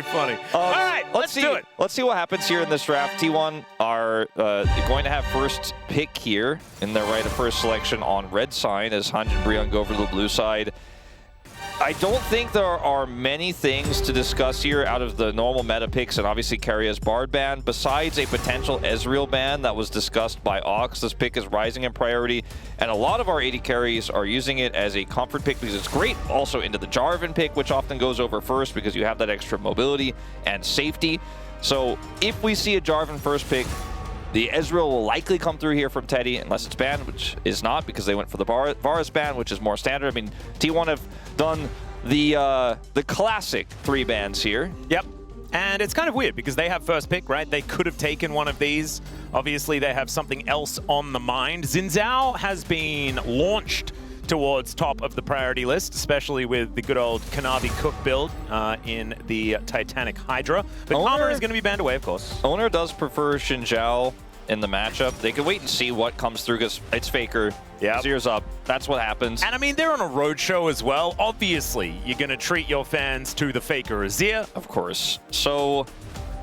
very funny. All right, let's do it. Let's see what happens here in this draft. T1 are going to have first pick here in their right of first selection on red side as Hanj and Brion go over to the blue side. I don't think there are many things to discuss here out of the normal meta picks and obviously Karia's Bard ban, besides a potential Ezreal ban that was discussed by Ox. This pick is rising in priority, and a lot of our AD carries are using it as a comfort pick because it's great also into the Jarvan pick, which often goes over first because you have that extra mobility and safety. So if we see a Jarvan first pick, the Ezreal will likely come through here from Teddy, unless it's banned, which is not, because they went for the Varus ban, which is more standard. I mean, T1 have done the classic 3 bans here. Yep. And it's kind of weird because they have first pick, right? They could have taken one of these. Obviously, they have something else on the mind. Xin Zhao has been launched towards top of the priority list, especially with the good old Kanavi Cook build in the Titanic Hydra. But Karma is going to be banned away, of course. Owner does prefer Xin Zhao in the matchup. They could wait and see what comes through because it's Faker. Yeah, Zero's up. That's what happens. And I mean, they're on a roadshow as well. Obviously, you're going to treat your fans to the Faker Azir. Of course. So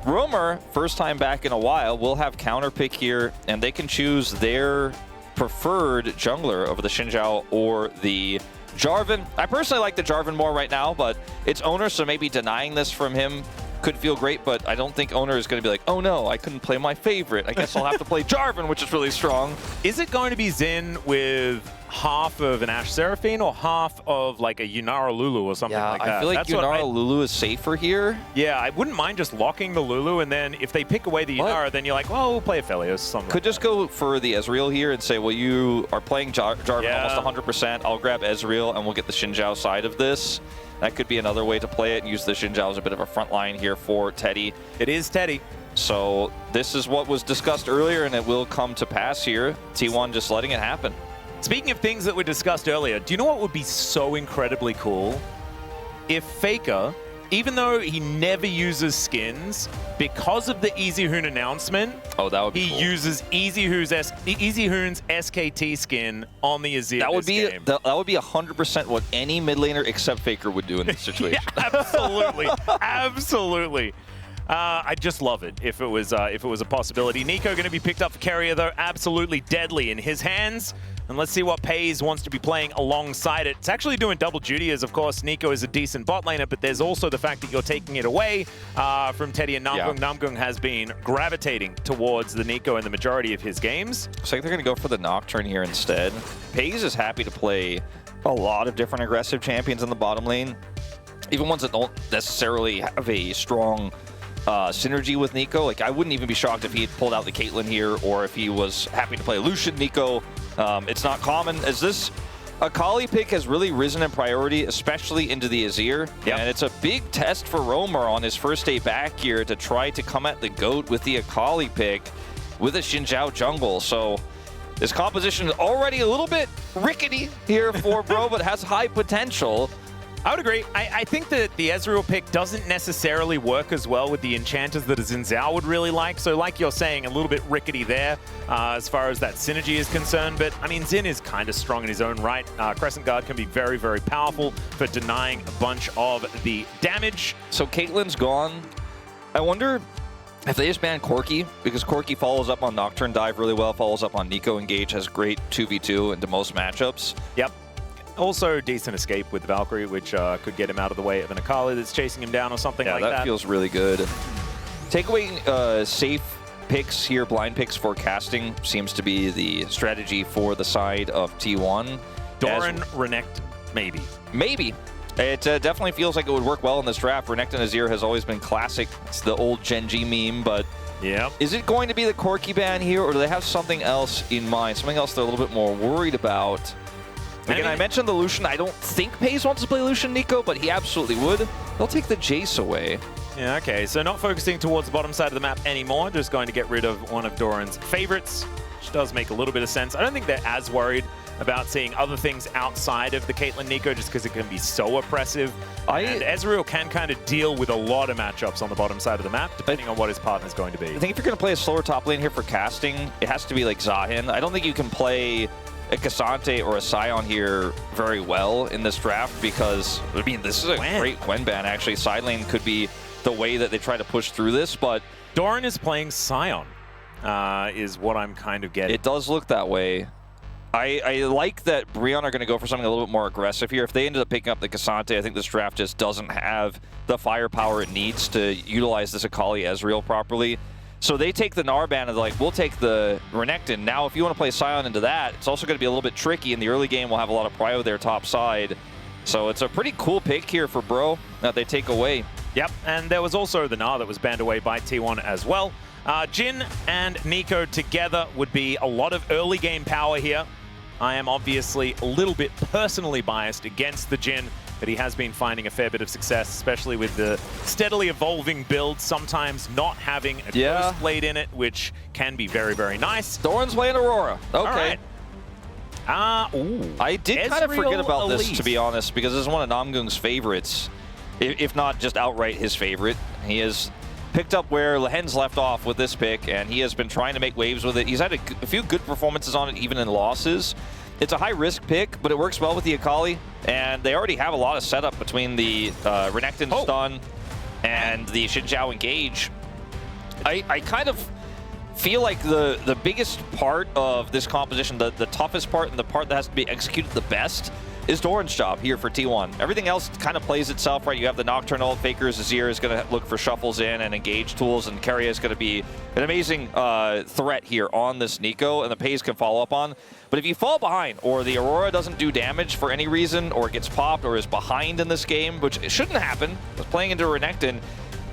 Roamer, first time back in a while, will have counter pick here, and they can choose their preferred jungler over the Xin Zhao or the Jarvan. I personally like the Jarvan more right now, but it's Owner, so maybe denying this from him could feel great, but I don't think Owner is going to be like, oh no, I couldn't play my favorite. I guess I'll have to play Jarvan, which is really strong. Is it going to be Xin with half of an Ashe Seraphine or half of like a Yunara Lulu or something like that? I feel like Yunara Lulu is safer here. Yeah, I wouldn't mind just locking the Lulu, and then if they pick away the Yunara, then you're like, well, we'll play a Felios. Something could just go for the Ezreal here and say, well, you are playing Jarvan almost 100%. I'll grab Ezreal, and we'll get the Xin Zhao side of this. That could be another way to play it and use the Xin Zhao as a bit of a front line here for Teddy. It is Teddy. So this is what was discussed earlier, and it will come to pass here. T1 just letting it happen. Speaking of things that were discussed earlier, do you know what would be so incredibly cool? If Faker, even though he never uses skins, because of the EasyHoon announcement, that would be cool. Uses EasyHoon's SKT skin on the Azir. That would be 100% what any mid laner except Faker would do in this situation. Yeah, absolutely, absolutely. I just love it if it was a possibility. Nico going to be picked up for Keria though, absolutely deadly in his hands. And let's see what Pays wants to be playing alongside it. It's actually doing double duty as, of course, Nico is a decent bot laner, but there's also the fact that you're taking it away from Teddy and Namgung. Yeah. Namgung has been gravitating towards the Nico in the majority of his games. Looks like they're going to go for the Nocturne here instead. Pays is happy to play a lot of different aggressive champions in the bottom lane, even ones that don't necessarily have a strong synergy with Nico. Like, I wouldn't even be shocked if he had pulled out the Caitlyn here, or if he was happy to play Lucian Nico. It's not common, as this Akali pick has really risen in priority, especially into the Azir. Yep. And it's a big test for Roamer on his first day back here to try to come at the GOAT with the Akali pick with a Xin Zhao jungle. So this composition is already a little bit rickety here for Bro, but has high potential. I would agree. I think that the Ezreal pick doesn't necessarily work as well with the enchanters that a Xin Zhao would really like. So like you're saying, a little bit rickety there as far as that synergy is concerned. But I mean, Xin is kind of strong in his own right. Crescent Guard can be very, very powerful for denying a bunch of the damage. So Caitlyn's gone. I wonder if they just ban Corki, because Corki follows up on Nocturne Dive really well, follows up on Nico Engage, has great 2v2 into most matchups. Yep. Also, decent escape with Valkyrie, which could get him out of the way of an Akali that's chasing him down or something like that. Yeah, that feels really good. Take away safe picks here, blind picks for casting seems to be the strategy for the side of T1. Doran, Renekton, maybe. Maybe. It definitely feels like it would work well in this draft. Renekton Azir has always been classic. It's the old Genji meme, but yep. Is it going to be the Corki ban here, or do they have something else in mind? Something else they're a little bit more worried about? Again, I mentioned the Lucian. I don't think Pays wants to play Lucian Nico, but he absolutely would. They'll take the Jace away. Yeah, okay. So not focusing towards the bottom side of the map anymore. Just going to get rid of one of Doran's favorites, which does make a little bit of sense. I don't think they're as worried about seeing other things outside of the Caitlyn Nico just because it can be so oppressive. And Ezreal can kind of deal with a lot of matchups on the bottom side of the map, depending on what his partner's going to be. I think if you're going to play a slower top lane here for casting, it has to be like Zahin. I don't think you can play a Cassante or a Sion here very well in this draft because, I mean, this is a great Gwen ban, actually. Side lane could be the way that they try to push through this, but Doran is playing Scion, is what I'm kind of getting. it does look that way. I like that Breon are going to go for something a little bit more aggressive here. If they ended up picking up the Cassante, I think this draft just doesn't have the firepower it needs to utilize this Akali Ezreal properly. So they take the Narban and they're like, we'll take the Renekton. Now, if you want to play Scion into that, it's also going to be a little bit tricky. In the early game, we'll have a lot of prio there top side. So it's a pretty cool pick here for Bro that they take away. Yep, and there was also the Gnar that was banned away by T1 as well. Jhin and Nico together would be a lot of early game power here. I am obviously a little bit personally biased against the Jhin, but he has been finding a fair bit of success, especially with the steadily evolving build, sometimes not having a Ghost Blade in it, which can be very, very nice. Doran's playing Aurora. Okay. All right. I did kind of forget about Elite. this, to be honest, because this is one of Namgung's favorites, if not just outright his favorite. He has picked up where Lehen's left off with this pick, and he has been trying to make waves with it. He's had a few good performances on it, even in losses. It's a high-risk pick, but it works well with the Akali, and they already have a lot of setup between the Renekton stun and the Xin Zhao engage. I kind of feel like the biggest part of this composition, the toughest part and the part that has to be executed the best, is Doran's job here for T1. Everything else kind of plays itself, right? You have the Nocturnal, Faker's Azir is going to look for shuffles in and engage tools, and Keria is going to be an amazing threat here on this Nico, and the Pays can follow up on. But if you fall behind, or the Aurora doesn't do damage for any reason, or it gets popped, or is behind in this game, which it shouldn't happen, it's playing into Renekton,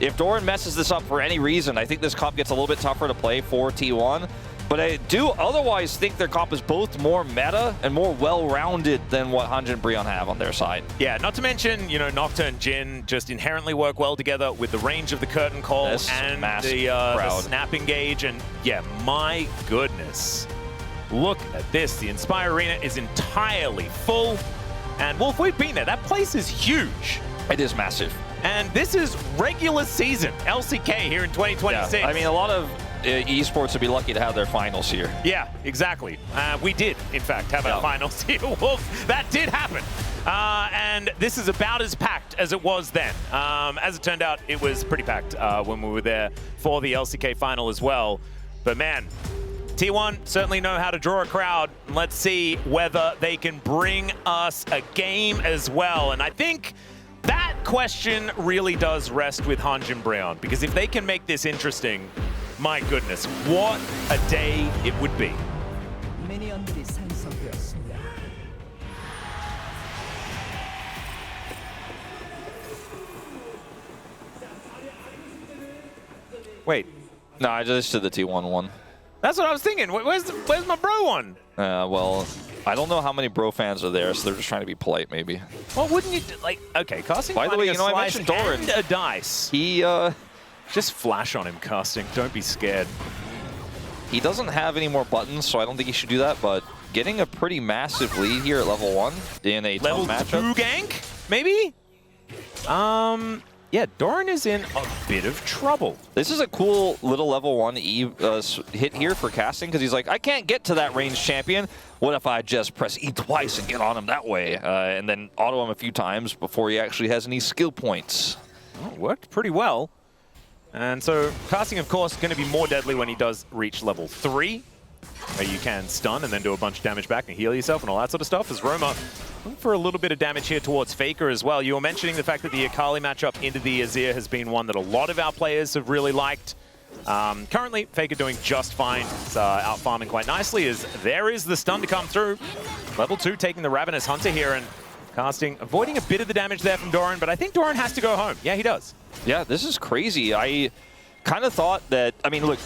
if Doran messes this up for any reason, I think this comp gets a little bit tougher to play for T1. But I do otherwise think their comp is both more meta and more well-rounded than what Hanji and Breon have on their side. Yeah, not to mention, you know, Nocturne and Jhin just inherently work well together with the range of the curtain call and the snap engage. And yeah, my goodness. Look at this. The Inspire Arena is entirely full. And Wolf, we've been there. That place is huge. It is massive. And this is regular season LCK here in 2026. Yeah, I mean, a lot of esports would be lucky to have their finals here. Yeah, exactly. We did, in fact, have our finals here, Wolf. That did happen. And this is about as packed as it was then. As it turned out, it was pretty packed when we were there for the LCK final as well. But man, T1 certainly know how to draw a crowd. Let's see whether they can bring us a game as well. And I think that question really does rest with Hanji and Breon, because if they can make this interesting, my goodness, what a day it would be. Wait. No, I just did the T1 one. That's what I was thinking. Where's my bro one? Well, I don't know how many bro fans are there, so they're just trying to be polite, maybe. Well, wouldn't you do, like, okay, casting. By the way, you know, I mentioned Doran. And a dice. He, just flash on him casting. Don't be scared. He doesn't have any more buttons, so I don't think he should do that, but getting a pretty massive lead here at level 1 in a tough matchup. Level 2 gank, maybe? Yeah, Doran is in a bit of trouble. This is a cool little level 1 hit here for casting, because he's like, I can't get to that ranged champion. What if I just press E twice and get on him that way? And then auto him a few times before he actually has any skill points. Well, it worked pretty well. And so casting, of course, going to be more deadly when he does reach level 3, where you can stun and then do a bunch of damage back and heal yourself and all that sort of stuff. As Roma looking for a little bit of damage here towards Faker as well. You were mentioning the fact that the Akali matchup into the Azir has been one that a lot of our players have really liked. Currently, Faker doing just fine. It's out farming quite nicely as there is the stun to come through. Level 2 taking the Ravenous Hunter here and casting, avoiding a bit of the damage there from Doran, but I think Doran has to go home. Yeah, he does. Yeah, this is crazy. I kind of thought that, I mean, look,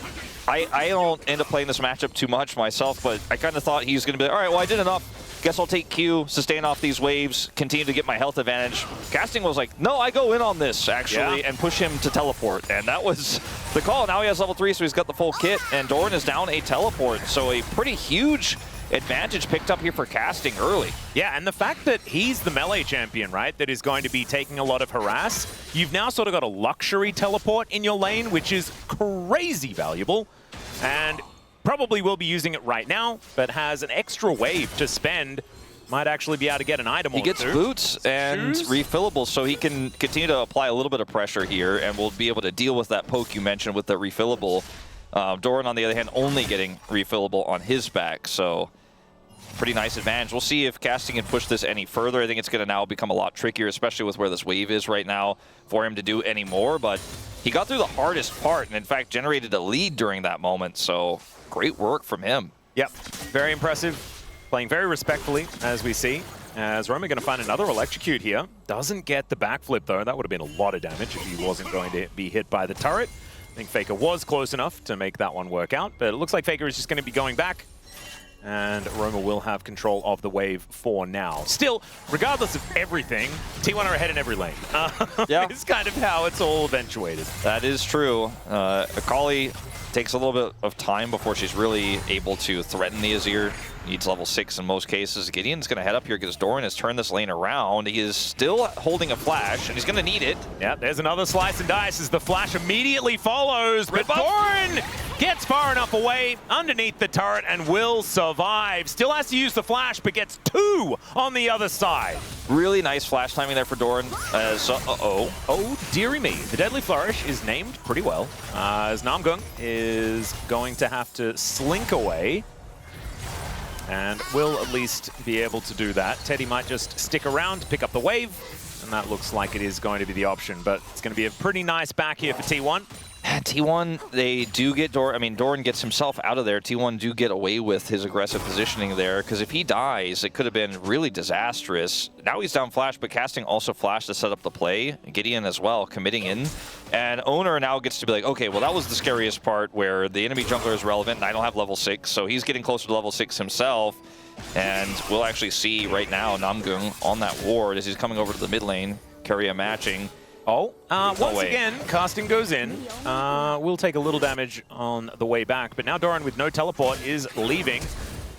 I don't end up playing this matchup too much myself, but I kind of thought he was going to be like, all right, well, I did enough. Guess I'll take Q, sustain off these waves, continue to get my health advantage. Casting was like, no, I go in on this, actually, and push him to teleport. And that was the call. Now he has level 3, so he's got the full kit, and Doran is down a teleport. So a pretty huge advantage picked up here for casting early. Yeah, and the fact that he's the melee champion, right, that is going to be taking a lot of harass, you've now sort of got a luxury teleport in your lane, which is crazy valuable. And probably will be using it right now, but has an extra wave to spend might actually be able to get an item. He gets boots and refillables, so he can continue to apply a little bit of pressure here, and we'll be able to deal with that poke you mentioned with the refillable. Doran, on the other hand, only getting refillable on his back, so pretty nice advantage. We'll see if casting can push this any further. I think it's going to now become a lot trickier, especially with where this wave is right now, for him to do any more, but he got through the hardest part and, in fact, generated a lead during that moment, so great work from him. Yep, very impressive. Playing very respectfully, as we see. As Roman going to find another electrocute here. Doesn't get the backflip, though. That would have been a lot of damage if he wasn't going to be hit by the turret. I think Faker was close enough to make that one work out, but it looks like Faker is just going to be going back. And Roma will have control of the wave for now. Still, regardless of everything, T1 are ahead in every lane. Yeah. It's kind of how it's all eventuated. That is true. Akali takes a little bit of time before she's really able to threaten the Azir. Needs level 6 in most cases. Gideon's going to head up here because Doran has turned this lane around. He is still holding a flash, and he's going to need it. Yeah, there's another slice and dice as the flash immediately follows. But Doran gets far enough away underneath the turret and will survive. Still has to use the flash, but gets 2 on the other side. Really nice flash timing there for Doran. Oh, dearie me. The Deadly Flourish is named pretty well, as Namgung is going to have to slink away. And will at least be able to do that. Teddy might just stick around to pick up the wave, and that looks like it is going to be the option. But it's going to be a pretty nice back here for T1. T1, they do get Doran. I mean, Doran gets himself out of there. T1 do get away with his aggressive positioning there, because if he dies, it could have been really disastrous. Now he's down flash, but casting also flash to set up the play. Gideon as well, committing in. And Owner now gets to be like, okay, well, that was the scariest part where the enemy jungler is relevant, and I don't have level 6, so he's getting closer to level 6 himself. And we'll actually see right now Namgung on that ward as he's coming over to the mid lane, Keria matching. Once again, casting goes in. We'll take a little damage on the way back, but now Doran with no teleport is leaving.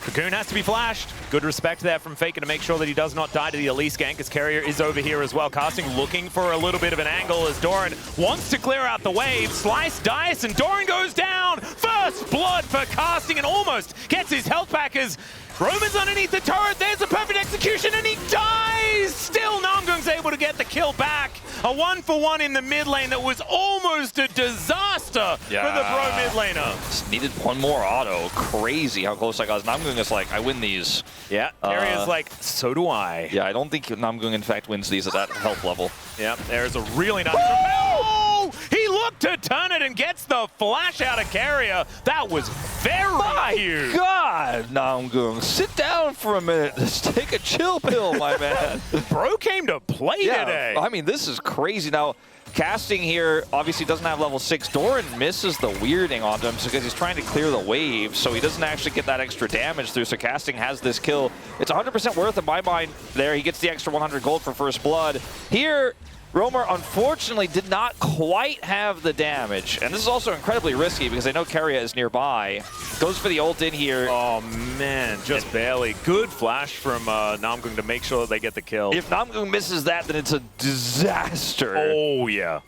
Cocoon has to be flashed. Good respect there from Faker to make sure that he does not die to the Elise gank, as Carrier is over here as well. Casting looking for a little bit of an angle as Doran wants to clear out the wave. Slice, dice, and Doran goes down. First blood for Casting and almost gets his health back as Roman's underneath the turret. There's a perfect execution and he dies. Still, Namgung's able to get the kill back. A 1-for-1 in the mid lane that was almost a disaster for the pro mid laner. Just needed one more auto. Crazy how close I got. Namgung is like, I win these. Yeah, Carrier's like, so do I. Yeah, I don't think Namgung in fact wins these at that health level. Yeah, there's a really nice repel. He looked to turn it and gets the flash out of Carrier. That was very huge. God, Namgung, sit down for a minute. Just take a chill pill, my man. Bro came to play today. I mean, this is crazy. Now, casting here obviously doesn't have level 6. Doran misses the weirding onto him because he's trying to clear the wave, so he doesn't actually get that extra damage through. So casting has this kill. It's 100% worth in my mind there. He gets the extra 100 gold for first blood. Here, Romer unfortunately did not quite have the damage, and this is also incredibly risky because I know Keria is nearby. Goes for the ult in here. Oh man, just barely. Good flash from Namgung to make sure that they get the kill. If Namgung misses that, then it's a disaster. Oh yeah.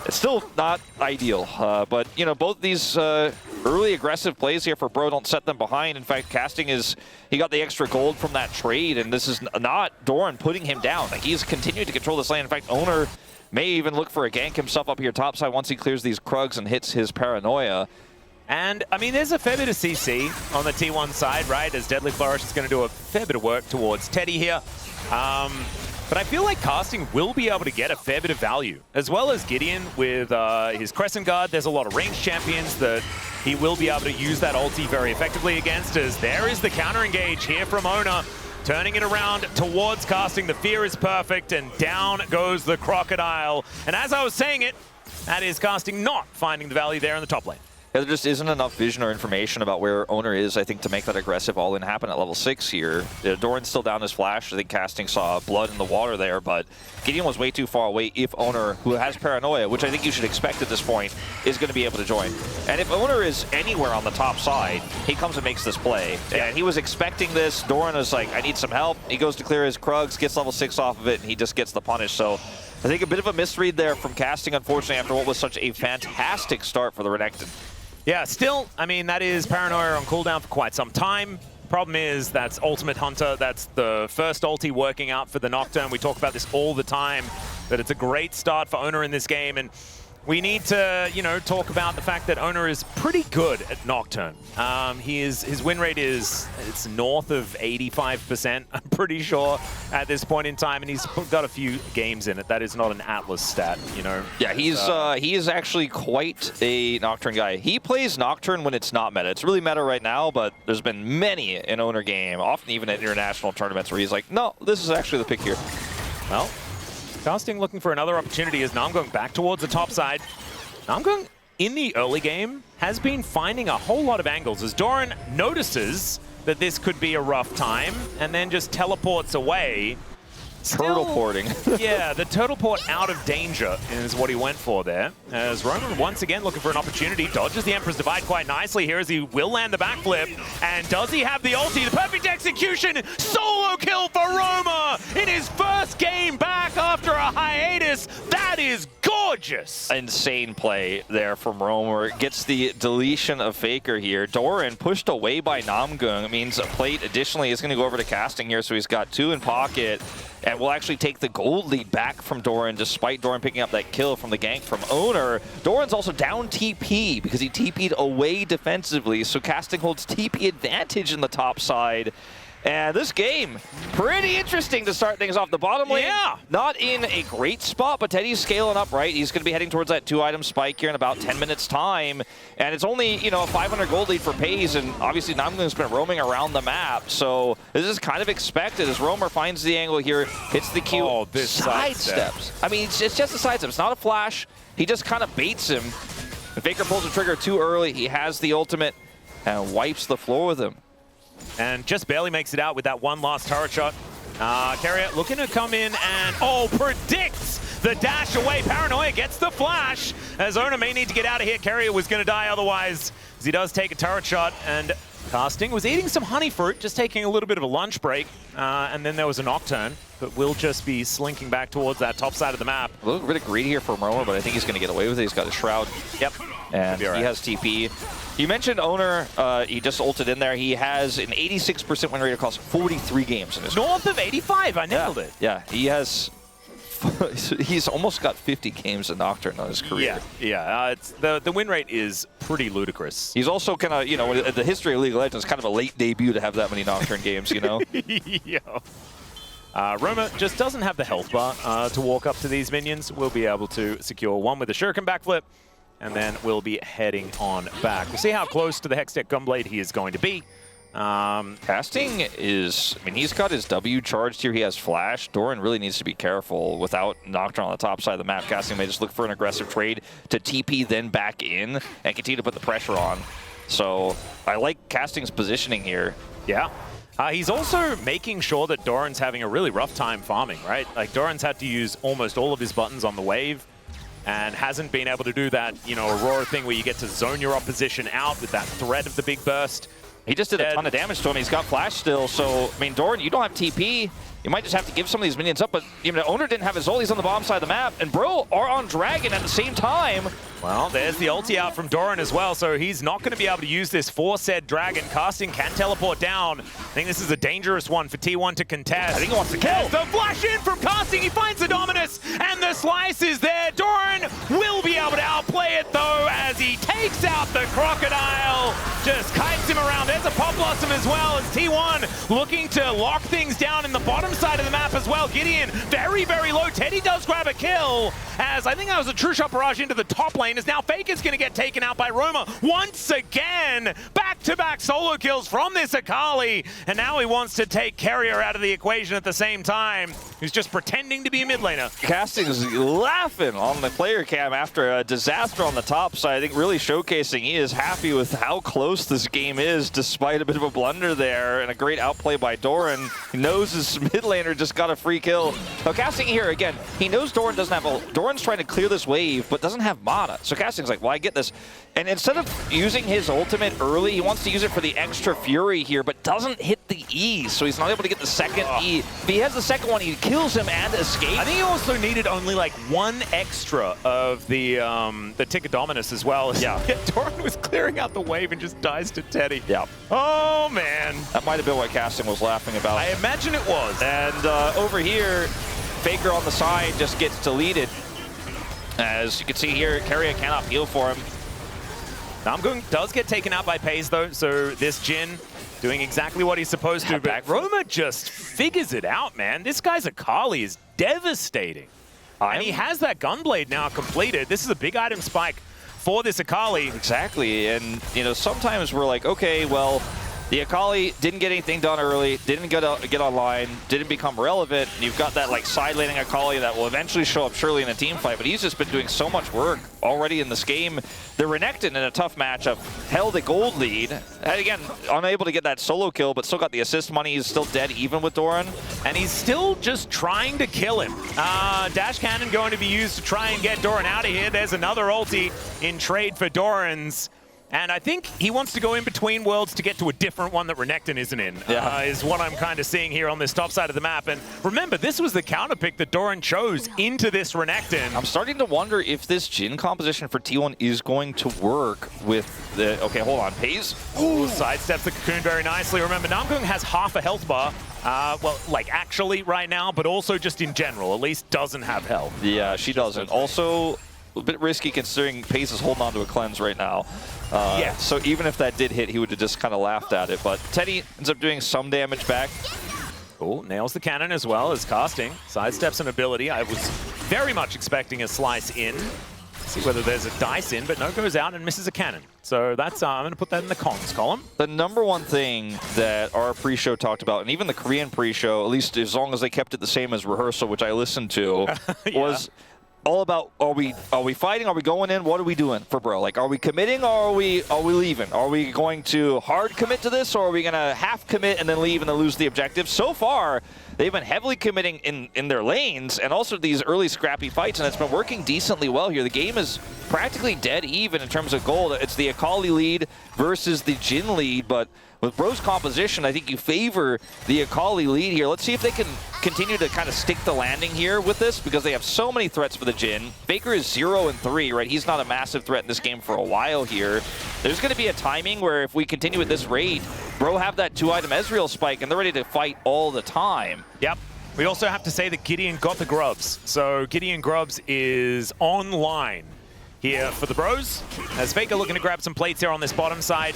It's still not ideal, but you know, both these early aggressive plays here for Bro don't set them behind. In fact, casting he got the extra gold from that trade, and this is not Doran putting him down. Like, he's continued to control this lane. In fact, Owner may even look for a gank himself up here topside once he clears these Krugs and hits his paranoia. And, I mean, there's a fair bit of CC on the T1 side, right? As Deadly Flourish is going to do a fair bit of work towards Teddy here. But I feel like casting will be able to get a fair bit of value, as well as Gideon with his Crescent Guard. There's a lot of ranged champions that he will be able to use that ulti very effectively against, as there is the counter engage here from Ona, turning it around towards casting. The fear is perfect, and down goes the Crocodile. And as I was saying it, that is casting not finding the value there in the top lane. Yeah, there just isn't enough vision or information about where Owner is, I think, to make that aggressive all-in happen at level 6 here. Doran's still down his flash. I think casting saw blood in the water there, but Gideon was way too far away if Owner, who has paranoia, which I think you should expect at this point, is going to be able to join. And if Owner is anywhere on the top side, he comes and makes this play. Yeah. And he was expecting this. Doran was like, I need some help. He goes to clear his Krugs, gets level 6 off of it, and he just gets the punish. So I think a bit of a misread there from casting, unfortunately, after what was such a fantastic start for the Renekton. Yeah, still, I mean, that is Paranoia on cooldown for quite some time, Problem is, that's Ultimate Hunter. That's the first ulti working out for the Nocturne. We talk about this all the time, that it's a great start for Oner in this game. And we need to, you know, talk about the fact that Oner is pretty good at Nocturne. His win rate it's north of 85%, I'm pretty sure, at this point in time, and he's got a few games in it. That is not an Atlas stat, you know. Yeah, he is actually quite a Nocturne guy. He plays Nocturne when it's not meta. It's really meta right now, but there's been many an Oner game, often even at international tournaments, where he's like, no, this is actually the pick here. Well, Casting looking for another opportunity as Namgung back towards the top side. Namgung, in the early game, has been finding a whole lot of angles as Doran notices that this could be a rough time and then just teleports away. Turtle porting. Yeah, the turtle port out of danger is what he went for there. As Roman once again looking for an opportunity, dodges the Emperor's Divide quite nicely here as he will land the backflip. And does he have the ulti? The perfect execution! Solo kill for Roma in his first game back after a hiatus. That is gorgeous! Insane play there from Roma. Gets the deletion of Faker here. Doran pushed away by Namgung. It means a plate additionally is going to go over to Casting here, so he's got 2 in pocket. And will actually take the gold lead back from Doran, despite Doran picking up that kill from the gank from Oner. Doran's also down TP because he TP'd away defensively, so Casting holds TP advantage in the top side. And this game, pretty interesting to start things off. The bottom lane, not in a great spot, but Teddy's scaling up, right? He's going to be heading towards that 2-item spike here in about 10 minutes time. And it's only, you know, a 500 gold lead for Pays, and obviously Namgung's been roaming around the map. So this is kind of expected as Romer finds the angle here, hits the Q, sidesteps. I mean, it's just a sidestep. It's not a flash. He just kind of baits him. If Faker pulls the trigger too early, he has the ultimate and wipes the floor with him. And just barely makes it out with that one last turret shot. Carrier looking to come in and, predicts the dash away. Paranoia gets the flash, as Oner may need to get out of here. Carrier was going to die otherwise, as he does take a turret shot. And Casting was eating some honey fruit, just taking a little bit of a lunch break. And then there was a Nocturne, but will just be slinking back towards that top side of the map. A little bit of greedy here from Roma, but I think he's going to get away with it. He's got a Shroud. Yep. And he has TP. You mentioned Oner, he just ulted in there. He has an 86% win rate across 43 games in his North of 85, I nailed it. Yeah, he has, he's almost got 50 games in Nocturne on his career. Yeah, it's the win rate is pretty ludicrous. He's also kind of, you know, the history of League of Legends, kind of a late debut to have that many Nocturne games, you know? Yeah. Roma just doesn't have the health bar to walk up to these minions. We'll be able to secure one with a Shuriken backflip, and then we'll be heading on back. We'll see how close to the Hextech Gunblade he is going to be. Casting is, I mean, he's got his W charged here. He has flash. Doran really needs to be careful without Nocturne on the top side of the map. Casting may just look for an aggressive trade to TP, then back in, and continue to put the pressure on. So I like Casting's positioning here. Yeah. He's also making sure that Doran's having a really rough time farming, right? Like, Doran's had to use almost all of his buttons on the wave and hasn't been able to do that, you know, Aurora thing where you get to zone your opposition out with that threat of the big burst. He just did a ton of damage to him. He's got flash still, so, I mean, Doran, you don't have TP. You might just have to give some of these minions up, but you know, Oner didn't have his ult. He's on the bottom side of the map, and Bro are on Dragon at the same time. Well, there's the ulti out from Doran as well, so he's not going to be able to use this for said Dragon. Casting can teleport down. I think this is a dangerous one for T1 to contest. I think he wants to kill. There's the flash in from Casting. He finds the Dominus, and the slice is there. Doran will be able to outplay it, though, as he takes out the Crocodile. Just kites him around. There's a Pop Blossom as well, as T1 looking to lock things down in the bottom side of the map as well. Gideon very, very low. Teddy does grab a kill, as I think that was a true shot barrage into the top lane, as now Faker's going to get taken out by Roma once again. Back-to-back solo kills from this Akali, and now he wants to take Carrier out of the equation at the same time. He's just pretending to be a mid laner. Casting is laughing on the player cam after a disaster on the top side. I think really showcasing he is happy with how close this game is, despite a bit of a blunder there and a great outplay by Doran. He knows his mid laner just got a free kill. Now Casting here, again, he knows Doran doesn't have ult. Doran's trying to clear this wave, but doesn't have mana. So Casting's like, well, I get this. And instead of using his ultimate early, he wants to use it for the extra fury here, but doesn't hit the E, so he's not able to get the second E. If he has the second one, he kills him and escapes. I think he also needed only like one extra of the Ticket Dominus as well. Yeah. Doran was clearing out the wave and just dies to Teddy. Yeah. Oh, man. That might have been what Casting was laughing about. I imagine it was. And over here, Faker on the side just gets deleted. As you can see here, Keria cannot heal for him. Namgung does get taken out by Paze, though, so this Jin doing exactly what he's supposed to, but Roma just figures it out, man. This guy's Akali is devastating. And he has that Gunblade now completed. This is a big item spike for this Akali. Exactly, and you know, sometimes we're like, okay, well, the Akali didn't get anything done early, didn't get online, didn't become relevant. You've got that like side laning Akali that will eventually show up surely in a team fight, but he's just been doing so much work already in this game. The Renekton in a tough matchup held a gold lead. And again, unable to get that solo kill, but still got the assist money. He's still dead even with Doran. And he's still just trying to kill him. Dash Cannon going to be used to try and get Doran out of here. There's another ulti in trade for Doran's. And I think he wants to go in between worlds to get to a different one that Renekton isn't in, is what I'm kind of seeing here on this top side of the map. And remember, this was the counter pick that Doran chose into this Renekton. I'm starting to wonder if this Jhin composition for T1 is going to work with the... Okay, hold on. Paze? Ooh, sidesteps the Cocoon very nicely. Remember, Namgung has half a health bar. Well, like actually right now, but also just in general. At least doesn't have health. Yeah, she doesn't. Also, a bit risky considering Paze is holding on to a cleanse right now. Yeah. So even if that did hit, he would have just kind of laughed at it. But Teddy ends up doing some damage back. Oh, nails the cannon as well as casting. Sidesteps an ability. I was very much expecting a slice in. See whether there's a dice in, but no, goes out and misses a cannon. So that's, I'm going to put that in the cons column. The number one thing that our pre-show talked about, and even the Korean pre-show, at least as long as they kept it the same as rehearsal, which I listened to, was all about, are we fighting? Are we going in? What are we doing for bro? Like, are we committing or are we leaving? Are we going to hard commit to this or are we going to half commit and then leave and then lose the objective? So far, they've been heavily committing in their lanes and also these early scrappy fights, and it's been working decently well here. The game is practically dead even in terms of gold. It's the Akali lead versus the Jhin lead, but with Bro's composition, I think you favor the Akali lead here. Let's see if they can continue to kind of stick the landing here with this, because they have so many threats for the Jhin. Faker is 0-3, right? He's not a massive threat in this game for a while here. There's going to be a timing where if we continue at this rate, Bro have that 2-item Ezreal spike, and they're ready to fight all the time. Yep. We also have to say that Gideon got the grubs. So Gideon Grubs is online here for the Bros. As Faker looking to grab some plates here on this bottom side.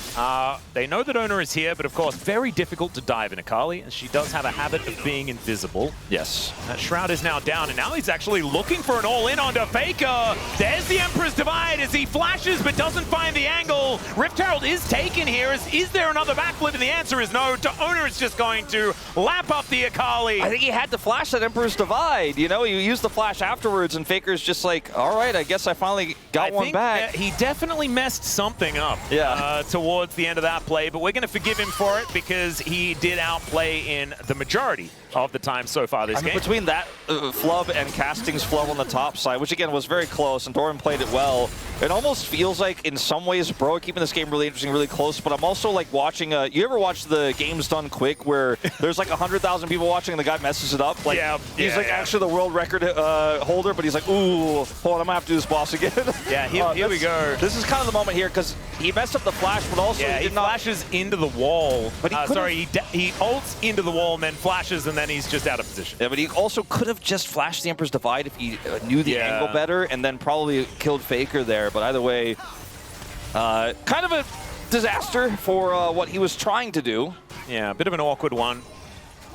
They know that Owner is here, but of course, very difficult to dive in Akali, as she does have a habit of being invisible. Yes. That Shroud is now down, and now he's actually looking for an all-in onto Faker. There's the Emperor's Divide as he flashes, but doesn't find the angle. Rift Herald is taken here. Is there another backflip? And the answer is no. Owner is just going to lap up the Akali. I think he had to flash that Emperor's Divide. You know, you use the flash afterwards, and Faker's just like, all right, I guess I finally got one back. He definitely messed something up towards the end of that play, but we're going to forgive him for it because he did outplay in the majority of the time so far this game. Between that flub and Casting's flub on the top side, which again was very close, and Doran played it well, it almost feels like in some ways Bro are keeping this game really interesting, really close, but I'm also like watching, you ever watch the Games Done Quick where there's like 100,000 people watching and the guy messes it up? Like, he's actually the world record holder, but he's like, ooh, hold on, I'm gonna have to do this boss again. Yeah, here we go. This is kind of the moment here because he messed up the flash, but also he flashes into the wall. But he he ults into the wall and then flashes, and then he's just out of position. Yeah, but he also could have just flashed the Emperor's Divide if he knew the angle better, and then probably killed Faker there. But either way, kind of a disaster for what he was trying to do. Yeah, a bit of an awkward one.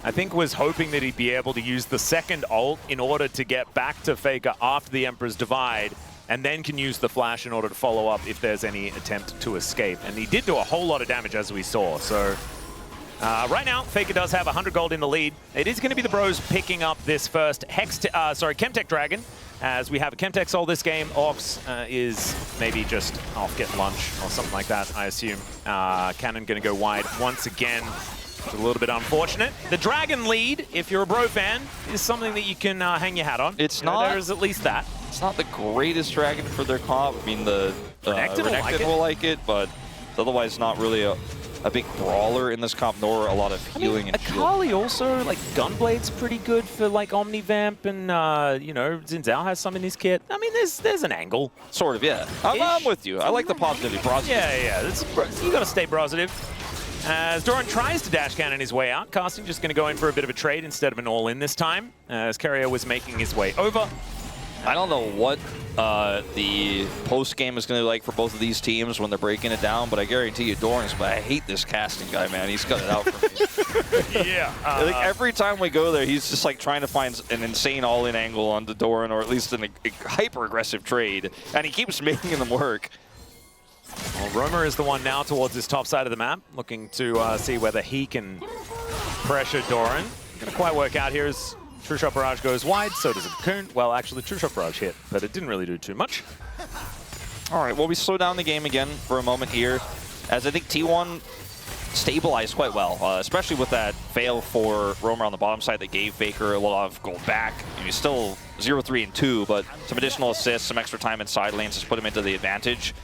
I think was hoping that he'd be able to use the second ult in order to get back to Faker after the Emperor's Divide, and then can use the flash in order to follow up if there's any attempt to escape. And he did do a whole lot of damage, as we saw. So right now, Faker does have 100 gold in the lead. It is going to be the Bros picking up this first Chemtech Dragon, as we have a Chemtech Soul this game. Orcs is maybe just off getting lunch or something like that, I assume. Cannon going to go wide once again. It's a little bit unfortunate. The Dragon lead, if you're a Bro fan, is something that you can hang your hat on. It's not. There's at least that. It's not the greatest Dragon for their comp. I mean, the Renekton will like it, but it's otherwise not really a big brawler in this comp, nor a lot of healing and shield. Akali also, like, Gunblade's pretty good for, like, Omnivamp, and, you know, Xin Zhao has some in his kit. I mean, there's an angle. Sort of, yeah. I'm with you. I like the positivity. Yeah. You got to stay positive. As Doran tries to dash cannon his way out, Casting just going to go in for a bit of a trade instead of an all-in this time, as Carrier was making his way over. I don't know what the post-game is going to be like for both of these teams when they're breaking it down, but I guarantee you Doran's, but I hate this casting guy, man. He's got it out for me. Yeah. Like every time we go there, he's just like trying to find an insane all-in angle on the Doran, or at least a hyper-aggressive trade, and he keeps making them work. Well, Romer is the one now towards this top side of the map, looking to see whether he can pressure Doran. Going to quite work out here as True Shot Barrage goes wide, so does a Cocoon. Well, actually, True Shot Barrage hit, but it didn't really do too much. All right, well, we slow down the game again for a moment here, as I think T1 stabilized quite well, especially with that fail for Romer on the bottom side that gave Faker a lot of gold back. And he's still 0-3 and 2, but some additional assists, some extra time in side lanes has put him into the advantage.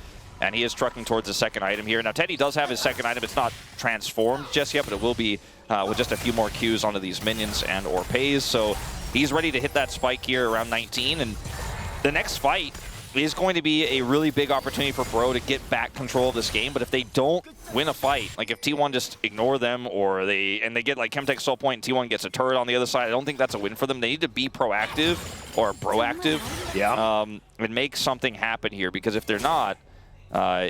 And he is trucking towards the second item here. Now, Teddy does have his second item. It's not transformed just yet, but it will be with just a few more Qs onto these minions and or pays. So he's ready to hit that spike here around 19. And the next fight is going to be a really big opportunity for Bro to get back control of this game. But if they don't win a fight, like if T1 just ignore them or they get like Chemtech Soul Point and T1 gets a turret on the other side, I don't think that's a win for them. They need to be proactive or proactive and make something happen here, because if they're not,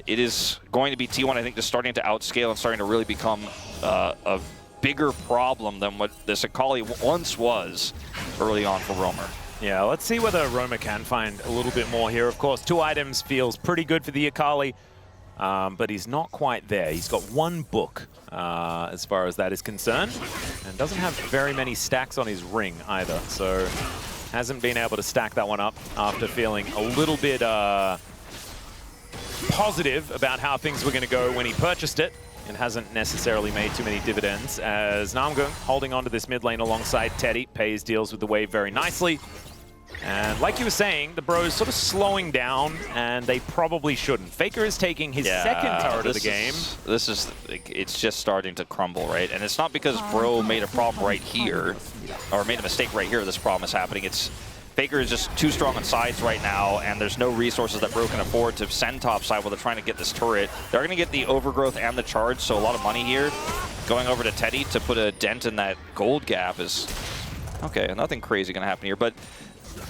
it is going to be T1, I think, just starting to outscale and starting to really become a bigger problem than what this Akali once was early on for Romer. Yeah, let's see whether Romer can find a little bit more here. Of course, 2 items feels pretty good for the Akali, but he's not quite there. He's got 1 book as far as that is concerned, and doesn't have very many stacks on his ring either, so hasn't been able to stack that one up after feeling a little bit positive about how things were going to go when he purchased it. It hasn't necessarily made too many dividends, as Namgung holding onto this mid lane alongside Teddy. Pays deals with the wave very nicely. And like you were saying, the Bros sort of slowing down, and they probably shouldn't. Faker is taking his second turret of the game. It's just starting to crumble, right? And it's not because Bro made a problem right here, or made a mistake right here this problem is happening. It's Faker is just too strong on sides right now, and there's no resources that Bro can afford to send top side while they're trying to get this turret. They're going to get the overgrowth and the charge, so a lot of money here. Going over to Teddy to put a dent in that gold gap is... Okay, nothing crazy going to happen here, but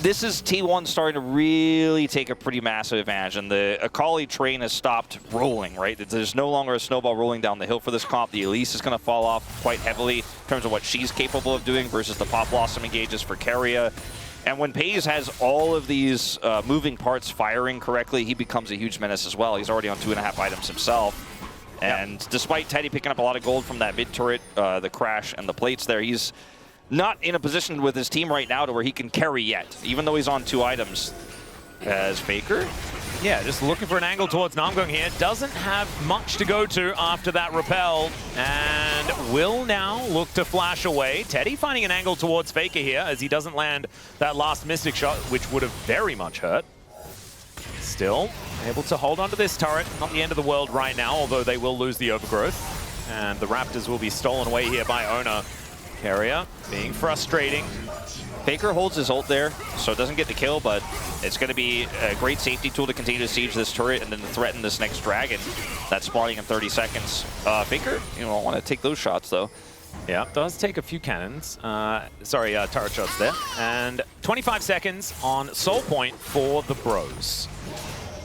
this is T1 starting to really take a pretty massive advantage, and the Akali train has stopped rolling, right? There's no longer a snowball rolling down the hill for this comp. The Elise is going to fall off quite heavily in terms of what she's capable of doing versus the Pop Blossom engages for Keria. And when Pays has all of these moving parts firing correctly, he becomes a huge menace as well. He's already on 2.5 items himself. And despite Teddy picking up a lot of gold from that mid turret, the crash and the plates there, he's not in a position with his team right now to where he can carry yet, even though he's on 2 items. As Faker? Yeah, just looking for an angle towards Namgung here. Doesn't have much to go to after that repel, and will now look to flash away. Teddy finding an angle towards Faker here as he doesn't land that last Mystic shot, which would have very much hurt. Still able to hold onto this turret. Not the end of the world right now, although they will lose the overgrowth. And the Raptors will be stolen away here by Ona. Carrier being frustrating. Faker holds his ult there, so it doesn't get the kill, but it's going to be a great safety tool to continue to siege this turret and then to threaten this next dragon that's spawning in 30 seconds. Faker, you don't want to take those shots, though. Yeah, does take a few cannons. Turret shots there. And 25 seconds on Soul Point for the Bros.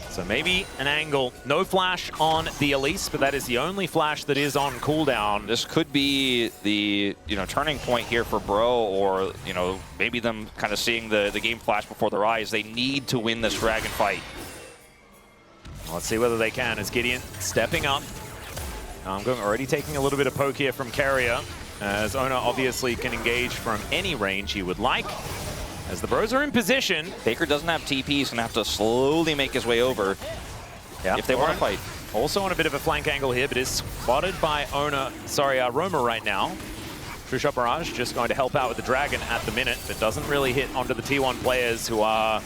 So maybe an angle. No flash on the Elise, but that is the only flash that is on cooldown. This could be the turning point here for Bro, or maybe them kind of seeing the game flash before their eyes. They need to win this dragon fight. Let's see whether they can. As Gideon stepping up. Namgung already taking a little bit of poke here from Carrier, as Ona obviously can engage from any range he would like. As the Bros are in position. Faker doesn't have TP, he's gonna have to slowly make his way over if they want to fight. Also on a bit of a flank angle here, but is spotted by Romer right now. True Shot Barrage just going to help out with the Dragon at the minute, but doesn't really hit onto the T1 players who are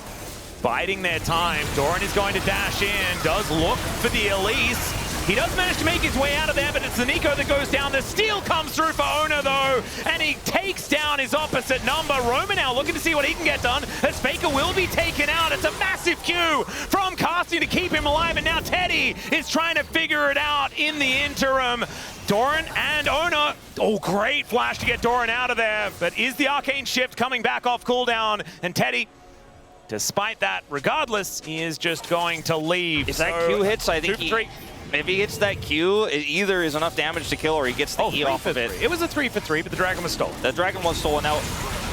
biding their time. Doran is going to dash in, does look for the Elise. He does manage to make his way out of there, but it's the Nico that goes down. The steal comes through for Ona, though, and he takes down his opposite number. Roma now looking to see what he can get done, as Faker will be taken out. It's a massive Q from Casting to keep him alive, and now Teddy is trying to figure it out in the interim. Doran and Ona. Oh, great flash to get Doran out of there, but is the Arcane Shift coming back off cooldown? And Teddy, despite that, regardless, he is just going to leave. If that Q hits, I think if he hits that Q, it either is enough damage to kill or he gets the E off of it. It was a 3 for 3, but the Dragon was stolen. The Dragon was stolen. Now,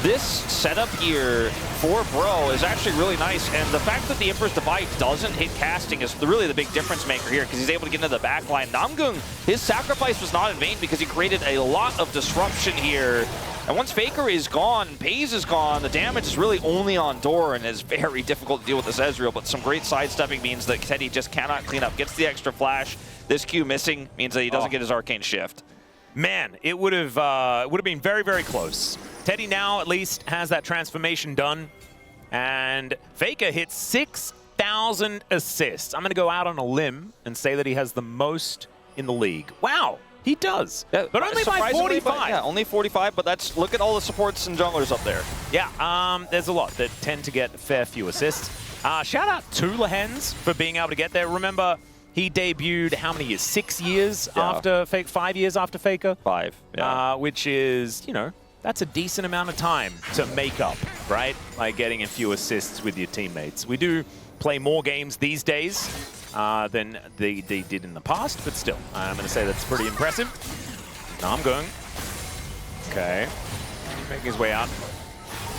this setup here for Bro is actually really nice, and the fact that the Emperor's Divide doesn't hit casting is really the big difference maker here, because he's able to get into the back line. Namgung, his sacrifice was not in vain because he created a lot of disruption here. And once Faker is gone, Pays is gone, the damage is really only on Doran, and it's very difficult to deal with this Ezreal, but some great sidestepping means that Teddy just cannot clean up. Gets the extra flash. This Q missing means that he doesn't get his Arcane Shift. Man, it would have been very, very close. Teddy now at least has that transformation done, and Faker hits 6,000 assists. I'm going to go out on a limb and say that he has the most in the league. Wow. He does, yeah, but only by 45. But, yeah, only 45, but that's, look at all the supports and junglers up there. Yeah, there's a lot that tend to get a fair few assists. Shout out to Lehens for being able to get there. Remember, he debuted how many years? 6 years after Faker, 5 years after Faker? 5, yeah. Which is, you know, that's a decent amount of time to make up, right? Like getting a few assists with your teammates. We do play more games these days than they did in the past, but still, I'm going to say that's pretty impressive. Now I'm going. Okay. Making his way out.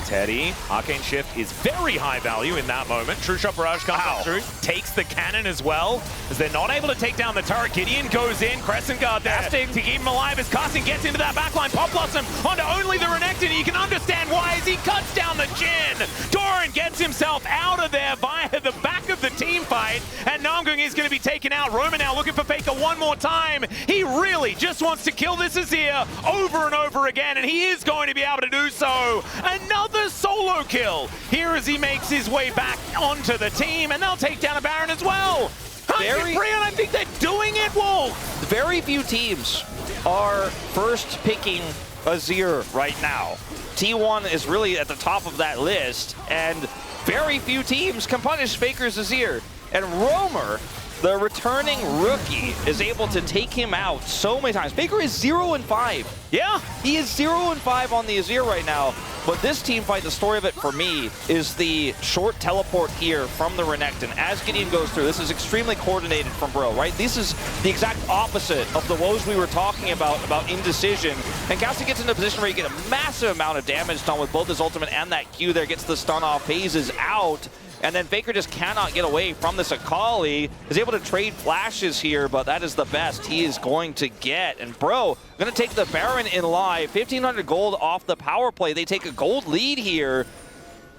Teddy, Arcane Shift is very high value in that moment. True Shot Barrage comes up through, takes the cannon as well, as they're not able to take down the turret. Gideon goes in, Crescent Guard there to keep him alive as Casting gets into that backline. Pop Blossom onto only the Renekton. You can understand why as he cuts down the Jhin. Doran gets himself out of there via the back of the team fight, and Namgung is going to be taken out. Roma now looking for Faker one more time. He really just wants to kill this Azir over and over again, and he is going to be able to do so. Another solo kill here as he makes his way back onto the team, and they'll take down a Baron as well. And I think they're doing it, Wolf. Very few teams are first picking Azir right now. T1 is really at the top of that list, and very few teams can punish Faker's Azir. And Roamer, the returning rookie, is able to take him out so many times. Faker is 0-5. Yeah, he is 0-5 on the Azir right now. But this team fight, the story of it for me, is the short teleport here from the Renekton. As Gideon goes through, this is extremely coordinated from Bro, right? This is the exact opposite of the woes we were talking about indecision. And Cassie gets into a position where you get a massive amount of damage done with both his ultimate and that Q there, gets the stun off, Hayes is out. And then Faker just cannot get away from this Akali. Is able to trade flashes here, but that is the best he is going to get. And Bro, going to take the Baron in live. 1,500 gold off the power play. They take a gold lead here.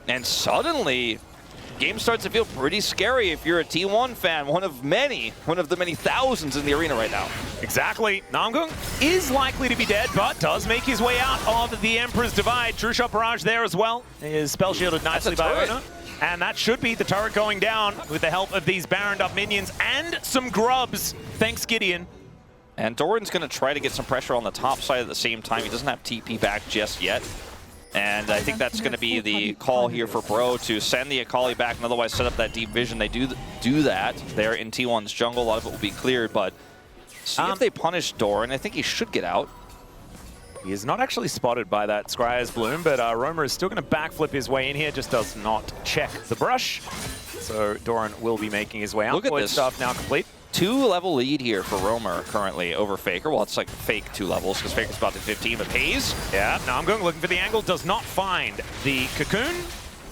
And suddenly, game starts to feel pretty scary if you're a T1 fan. One of the many thousands in the arena right now. Exactly. Namgung is likely to be dead, but does make his way out of the Emperor's Divide. True Shot Barrage there as well. Is spell shielded nicely by Ona. And that should be the turret going down with the help of these Baroned up minions and some grubs. Thanks, Gideon. And Doran's going to try to get some pressure on the top side at the same time. He doesn't have TP back just yet. And I think that's going to be the call here for Bro to send the Akali back and otherwise set up that deep vision. They do that there in T1's jungle. A lot of it will be cleared, but see if they punish Doran. I think he should get out. He is not actually spotted by that Scryer's Bloom, but Roma is still going to backflip his way in here, just does not check the brush. So Doran will be making his way out. Look at this. Stuff now complete. 2-level lead here for Roamer currently over Faker. Well, it's like fake 2 levels because Faker's about to 15, but Pays. Yeah, now I'm going looking for the angle, does not find the Cocoon.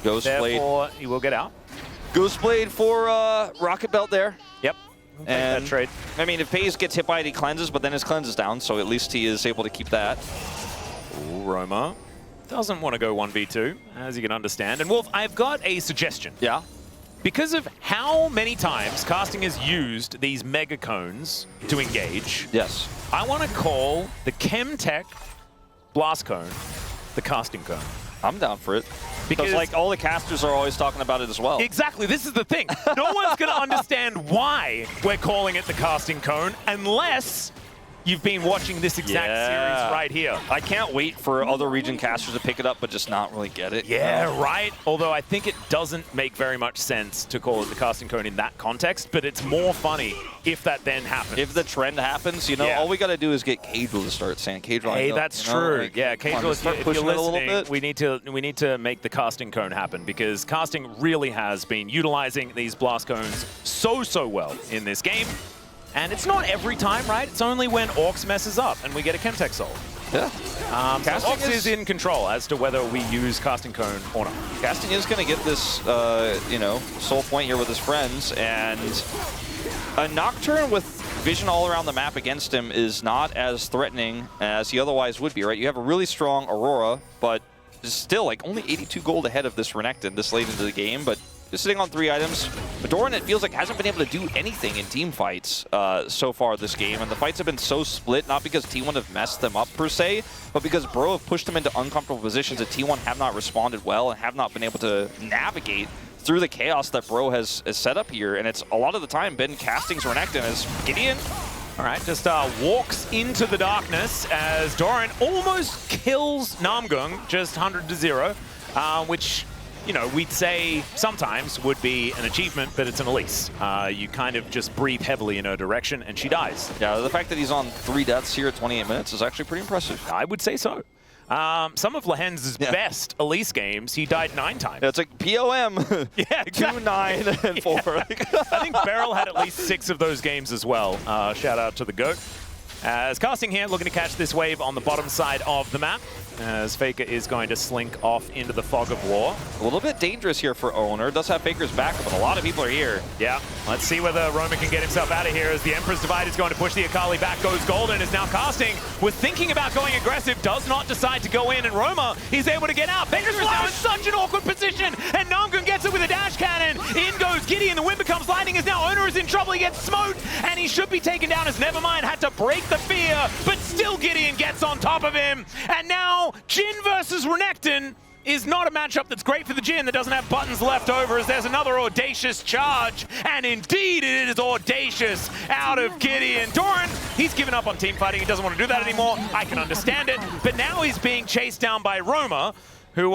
Ghostblade. Therefore, he will get out. Ghostblade for Rocket Belt there. Yep. And that trade. I mean, if Pays gets hit by it, he cleanses, but then his cleanse is down, so at least he is able to keep that. Ooh, Roma doesn't want to go 1v2, as you can understand. And Wolf, I've got a suggestion. Yeah? Because of how many times Casting has used these mega cones to engage, yes, I want to call the Chemtech Blast Cone the Casting Cone. I'm down for it. Because like all the casters are always talking about it as well. Exactly, this is the thing. No one's going to understand why we're calling it the casting cone unless you've been watching this exact series right here. I can't wait for other region casters to pick it up, but just not really get it. Yeah, right. Although I think it doesn't make very much sense to call it the casting cone in that context, but it's more funny if that then happens. If the trend happens, you know, all we got to do is get Cagel to start saying Cagel. Hey, that's true. Like, yeah, Cagel, if you're pushing it a little listening, bit. we need to make the casting cone happen because casting really has been utilizing these blast cones so well in this game. And it's not every time, right? It's only when Orcs messes up and we get a Chemtech Soul. Yeah. So Orcs is in control as to whether we use Casting Cone or not. Casting is going to get this, you know, soul point here with his friends, and a Nocturne with vision all around the map against him is not as threatening as he otherwise would be, right? You have a really strong Aurora, but still, like, only 82 gold ahead of this Renekton this late into the game, but just sitting on 3 items. Doran, it feels like, hasn't been able to do anything in team fights so far this game, and the fights have been so split, not because T1 have messed them up per se, but because Bro have pushed them into uncomfortable positions that T1 have not responded well and have not been able to navigate through the chaos that Bro has set up here, and it's a lot of the time been Casting's Renekton as Gideon. All right, just walks into the darkness as Doran almost kills Namgung, just 100-0, which, you know, we'd say sometimes would be an achievement, but it's an Elise. You kind of just breathe heavily in her direction, and she dies. Yeah, the fact that he's on 3 deaths here at 28 minutes is actually pretty impressive. I would say so. Some of Lehenz's best Elise games, he died 9 times. Yeah, it's like POM. Yeah, exactly. 2, 9, and 4. Yeah. I think Beryl had at least 6 of those games as well. Shout out to the GOAT. As Casting here, looking to catch this wave on the bottom side of the map, as Faker is going to slink off into the fog of war. A little bit dangerous here for Owner. Does have Faker's backup, but a lot of people are here. Yeah, let's see whether Roman can get himself out of here as the Emperor's Divide is going to push the Akali back. Goes Golden, is now Casting. Was thinking about going aggressive, does not decide to go in, and Roma is able to get out. Faker is now in such an awkward position, and Namgun gets it with a dash cannon. In goes Gideon, the wind becomes lightning, as now Owner is in trouble. He gets smoked, and he should be taken down as Nevermind had to break the fear, but still Gideon gets on top of him. And now Jhin versus Renekton is not a matchup that's great for the Jhin that doesn't have buttons left over, as there's another audacious charge. And indeed it is audacious out of Gideon. Doran, he's given up on team fighting. He doesn't want to do that anymore. I can understand it. But now he's being chased down by Roma, who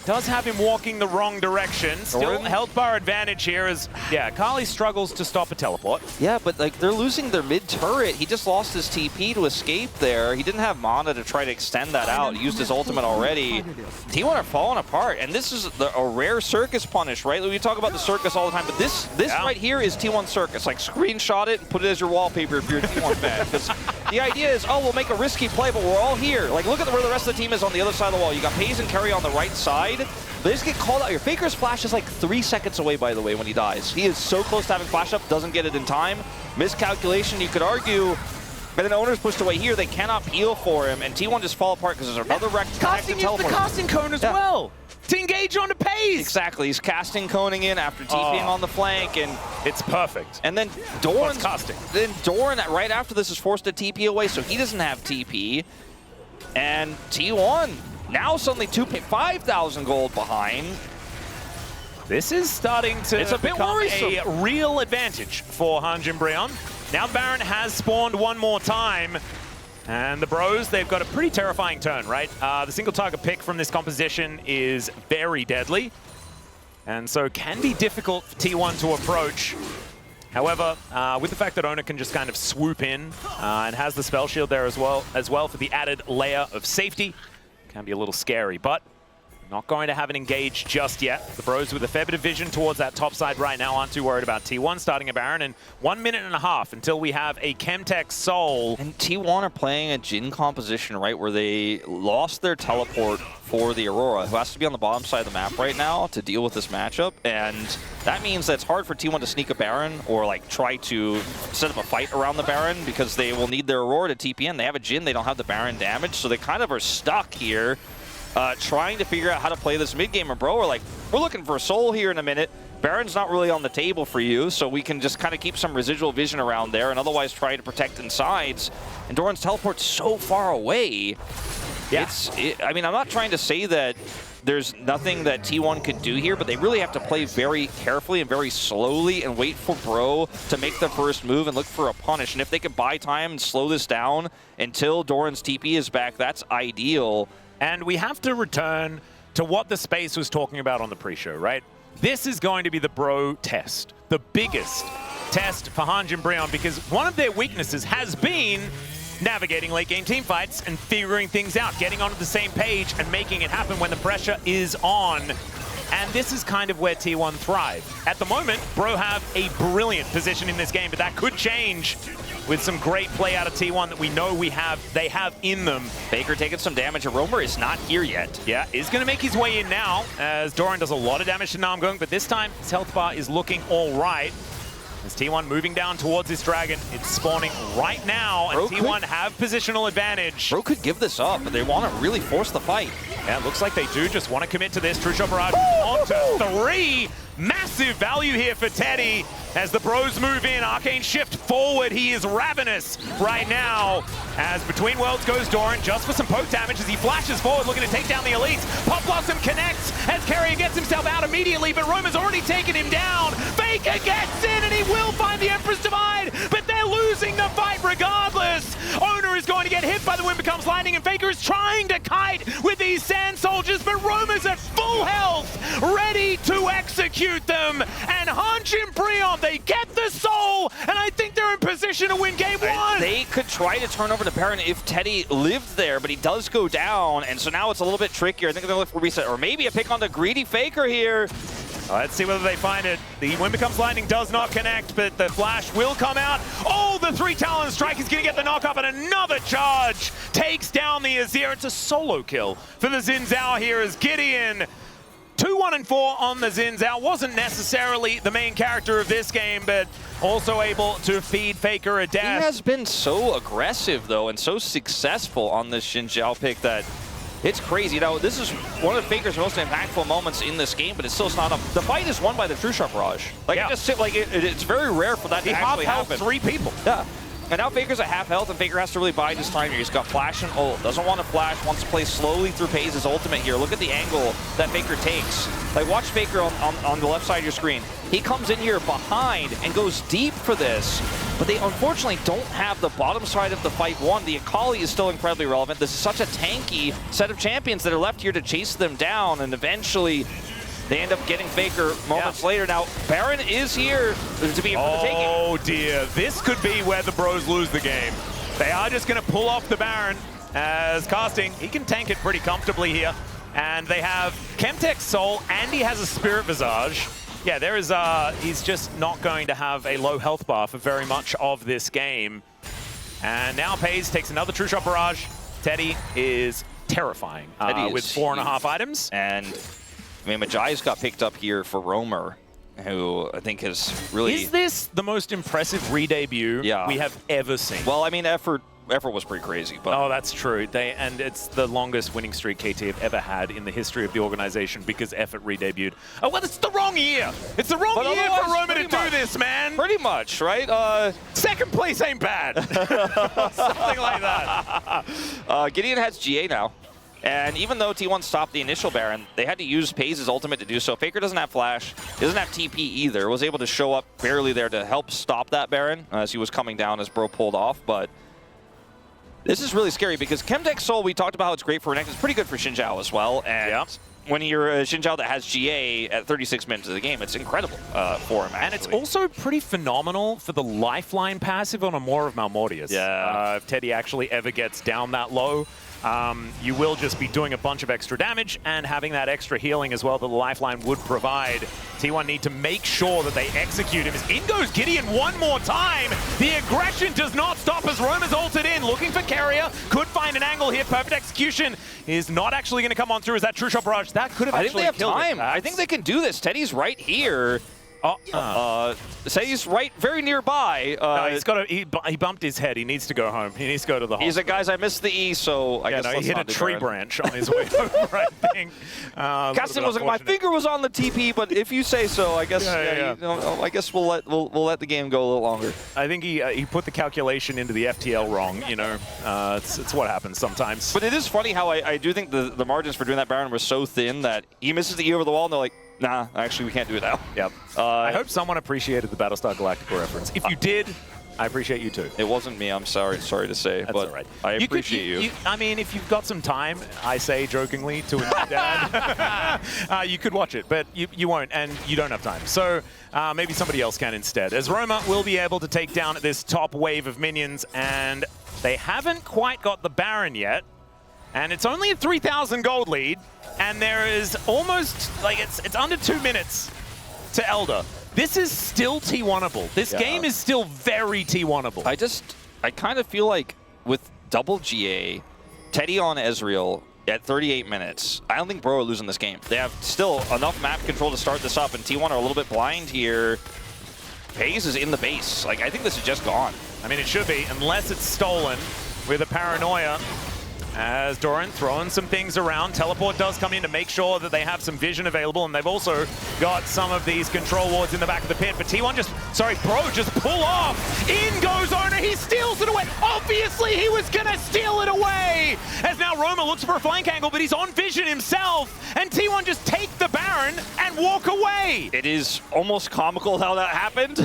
does have him walking the wrong direction. Still health bar advantage here as, yeah, Kali struggles to stop a teleport. Yeah, but like they're losing their mid turret. He just lost his TP to escape there. He didn't have mana to try to extend that out. He used his ultimate already. T1 are falling apart, and this is a rare circus punish, right? We talk about the circus all the time, but this right here is T1 circus. Like, screenshot it and put it as your wallpaper if you're a T1 fan. Because the idea is, oh, we'll make a risky play, but we're all here. Like, look at where the rest of the team is on the other side of the wall. You got Pays and Curry on the right side. They just get called out here. Faker's flash is like 3 seconds away, by the way, when he dies. He is so close to having flash up, doesn't get it in time. Miscalculation, you could argue. But then Owner's pushed away here. They cannot peel for him, and T1 just fall apart because there's another wreck. Casting used the casting cone as well to engage onto Pays. Exactly. He's casting coning in after TPing on the flank, and it's perfect. And then Doran's casting. Then Doran right after this is forced to TP away, so he doesn't have TP. And T1 now suddenly 5,000 gold behind. This is starting to it's a bit become worrisome. A real advantage for Hanjin Brion. Now Baron has spawned one more time. And the Bros, they've got a pretty terrifying turn, right? The single target pick from this composition is very deadly. And so can be difficult for T1 to approach. However, with the fact that Owner can just kind of swoop in and has the spell shield there as well for the added layer of safety, can be a little scary, but not going to have an engage just yet. The Bros with a fair bit of vision towards that top side right now aren't too worried about T1 starting a Baron in 1.5 minutes until we have a Chemtech Soul. And T1 are playing a Jhin composition, right, where they lost their teleport for the Aurora, who has to be on the bottom side of the map right now to deal with this matchup. And that means that it's hard for T1 to sneak a Baron or like try to set up a fight around the Baron because they will need their Aurora to TP in. They have a Jhin, they don't have the Baron damage, so they kind of are stuck here. Trying to figure out how to play this mid-game. And Bro, we're like, we're looking for a soul here in a minute. Baron's not really on the table for you, so we can just kind of keep some residual vision around there and otherwise try to protect insides. And Doran's teleport's so far away. Yeah. I mean, I'm not trying to say that there's nothing that T1 could do here, but they really have to play very carefully and very slowly and wait for Bro to make the first move and look for a punish. And if they can buy time and slow this down until Doran's TP is back, that's ideal. And we have to return to what the space was talking about on the pre-show, right? This is going to be the Bro test, the biggest test for Hanj and Brion, because one of their weaknesses has been navigating late game team fights and figuring things out, getting onto the same page and making it happen when the pressure is on. And this is kind of where T1 thrive. At the moment, Bro have a brilliant position in this game, but that could change with some great play out of T1 that we know they have in them. Faker taking some damage, and Romer is not here yet. Yeah, is going to make his way in now, as Doran does a lot of damage to Namgung, but this time his health bar is looking all right. As T1 moving down towards this dragon, it's spawning right now, and T1 have positional advantage. Bro could give this up, but they want to really force the fight. Yeah, it looks like they do just want to commit to this. True Shot Barrage onto 3. Massive value here for Teddy as the Bros move in. Arcane Shift forward. He is ravenous right now. As Between Worlds goes Doran just for some poke damage as he flashes forward looking to take down the elites. Pop Blossom connects as Carrier gets himself out immediately, but Romer's already taken him down. Faker gets in and he will find the Empress Divide, but they're losing the fight regardless. Owner is going to get hit by the Wind Becomes Lightning, and Faker is trying to kite with these Sand Soldiers, but Romer's at full health, ready to execute them. And Hanj and Brion, they get the soul, and I think they're in position to win game 1. They could try to turn over the Baron if Teddy lived there, but he does go down, and so now it's a little bit trickier. I think they're going to look for reset, or maybe a pick on the greedy Faker here. Let's see whether they find it. The Wind Becomes Lightning does not connect, but the flash will come out. Oh, the 3 Talon Strike is going to get the knock up, and another charge takes down the Azir. It's a solo kill for the Xin Zhao here as Gideon. 2-1-4 on the Xin Zhao. Wasn't necessarily the main character of this game, but also able to feed Faker a death. He has been so aggressive, though, and so successful on this Xin Zhao pick that it's crazy. Now, this is one of Faker's most impactful moments in this game, but it's still not up. The fight is won by the True Shot Barrage. Like, yeah. It's very rare for that to actually happen. 3 people. Yeah. And now Faker's at half health, and Faker has to really bide his time here. He's got flash and ult. Doesn't want to flash, wants to play slowly through Paze's ultimate here. Look at the angle that Faker takes. Like, watch Faker on the left side of your screen. He comes in here behind and goes deep for this, but they unfortunately don't have the bottom side of the fight won. The Akali is still incredibly relevant. This is such a tanky set of champions that are left here to chase them down, and eventually they end up getting Faker moments later. Now, Baron is here to be for the taking. Oh dear, this could be where the Bros lose the game. They are just going to pull off the Baron as Casting. He can tank it pretty comfortably here. And they have Chemtech Soul, and he has a Spirit Visage. Yeah, there is, he's just not going to have a low health bar for very much of this game. And now Paze takes another True Shot Barrage. Teddy is terrifying with 4.5 items. And I mean, Majai's got picked up here for Romer, who I think has really... Is this the most impressive re-debut we have ever seen? Well, I mean, Effort was pretty crazy, but... Oh, that's true. And it's the longest winning streak KT have ever had in the history of the organization because Effort re-debuted. Oh, well, it's the wrong year. It's the wrong year for Romer to do this, man. Pretty much, right? Second place ain't bad. Something like that. Gideon has GA now. And even though T1 stopped the initial Baron, they had to use Paze's ultimate to do so. Faker doesn't have flash, doesn't have TP either. Was able to show up barely there to help stop that Baron as he was coming down as Bro pulled off. But this is really scary because Chemtech Soul, we talked about how it's great for Renekton. It's pretty good for Xin Zhao as well. And when you're a Xin Zhao that has GA at 36 minutes of the game, it's incredible for him, actually. And it's also pretty phenomenal for the Lifeline passive on a more of Malmortius. Yeah. If Teddy actually ever gets down that low, you will just be doing a bunch of extra damage and having that extra healing as well that the Lifeline would provide. T1 need to make sure that they execute him. As in goes Gideon one more time. The aggression does not stop as Romer's ulted in. Looking for Carrier. Could find an angle here. Perfect execution is not actually going to come on through as that True Shot Barrage. That could have actually killed it. I think they can do this. Teddy's right here. Say he's right, very nearby. No, he's got he bumped his head. He needs to go home. He needs to go to the hospital. He's like, guys, I missed the E, so I guess no, let's he hit a not do tree Baron. branch on his way over, I think. Casting was like, my finger was on the TP, but if you say so, I guess You know, I guess we'll let the game go a little longer. I think he put the calculation into the FTL wrong. You know, it's what happens sometimes. But it is funny how I do think the margins for doing that Baron were so thin that he misses the E over the wall, and they're like, nah, actually, we can't do it now. Yep. I hope someone appreciated the Battlestar Galactica reference. If you did, I appreciate you too. It wasn't me, I'm sorry to say, That's but all right. I appreciate you. I mean, if you've got some time, I say jokingly to a dad, you could watch it, but you won't, and you don't have time. So maybe somebody else can instead. As Roma will be able to take down this top wave of minions, and they haven't quite got the Baron yet. And it's only a 3,000 gold lead, and there is almost, like, it's under 2 minutes to Elder. This is still T1-able. This game is still very T1-able. I kind of feel like with double GA, Teddy on Ezreal at 38 minutes, I don't think Bro are losing this game. They have still enough map control to start this up, and T1 are a little bit blind here. FaZe is in the base. Like, I think this is just gone. I mean, it should be, unless it's stolen with a paranoia. As Doran throwing some things around. Teleport does come in to make sure that they have some vision available, and they've also got some of these control wards in the back of the pit. But T1 Bro just pull off. In goes Owner, he steals it away. Obviously, he was gonna steal it away. As now Roma looks for a flank angle, but he's on vision himself, and T1 just take the Baron and walk away. It is almost comical how that happened.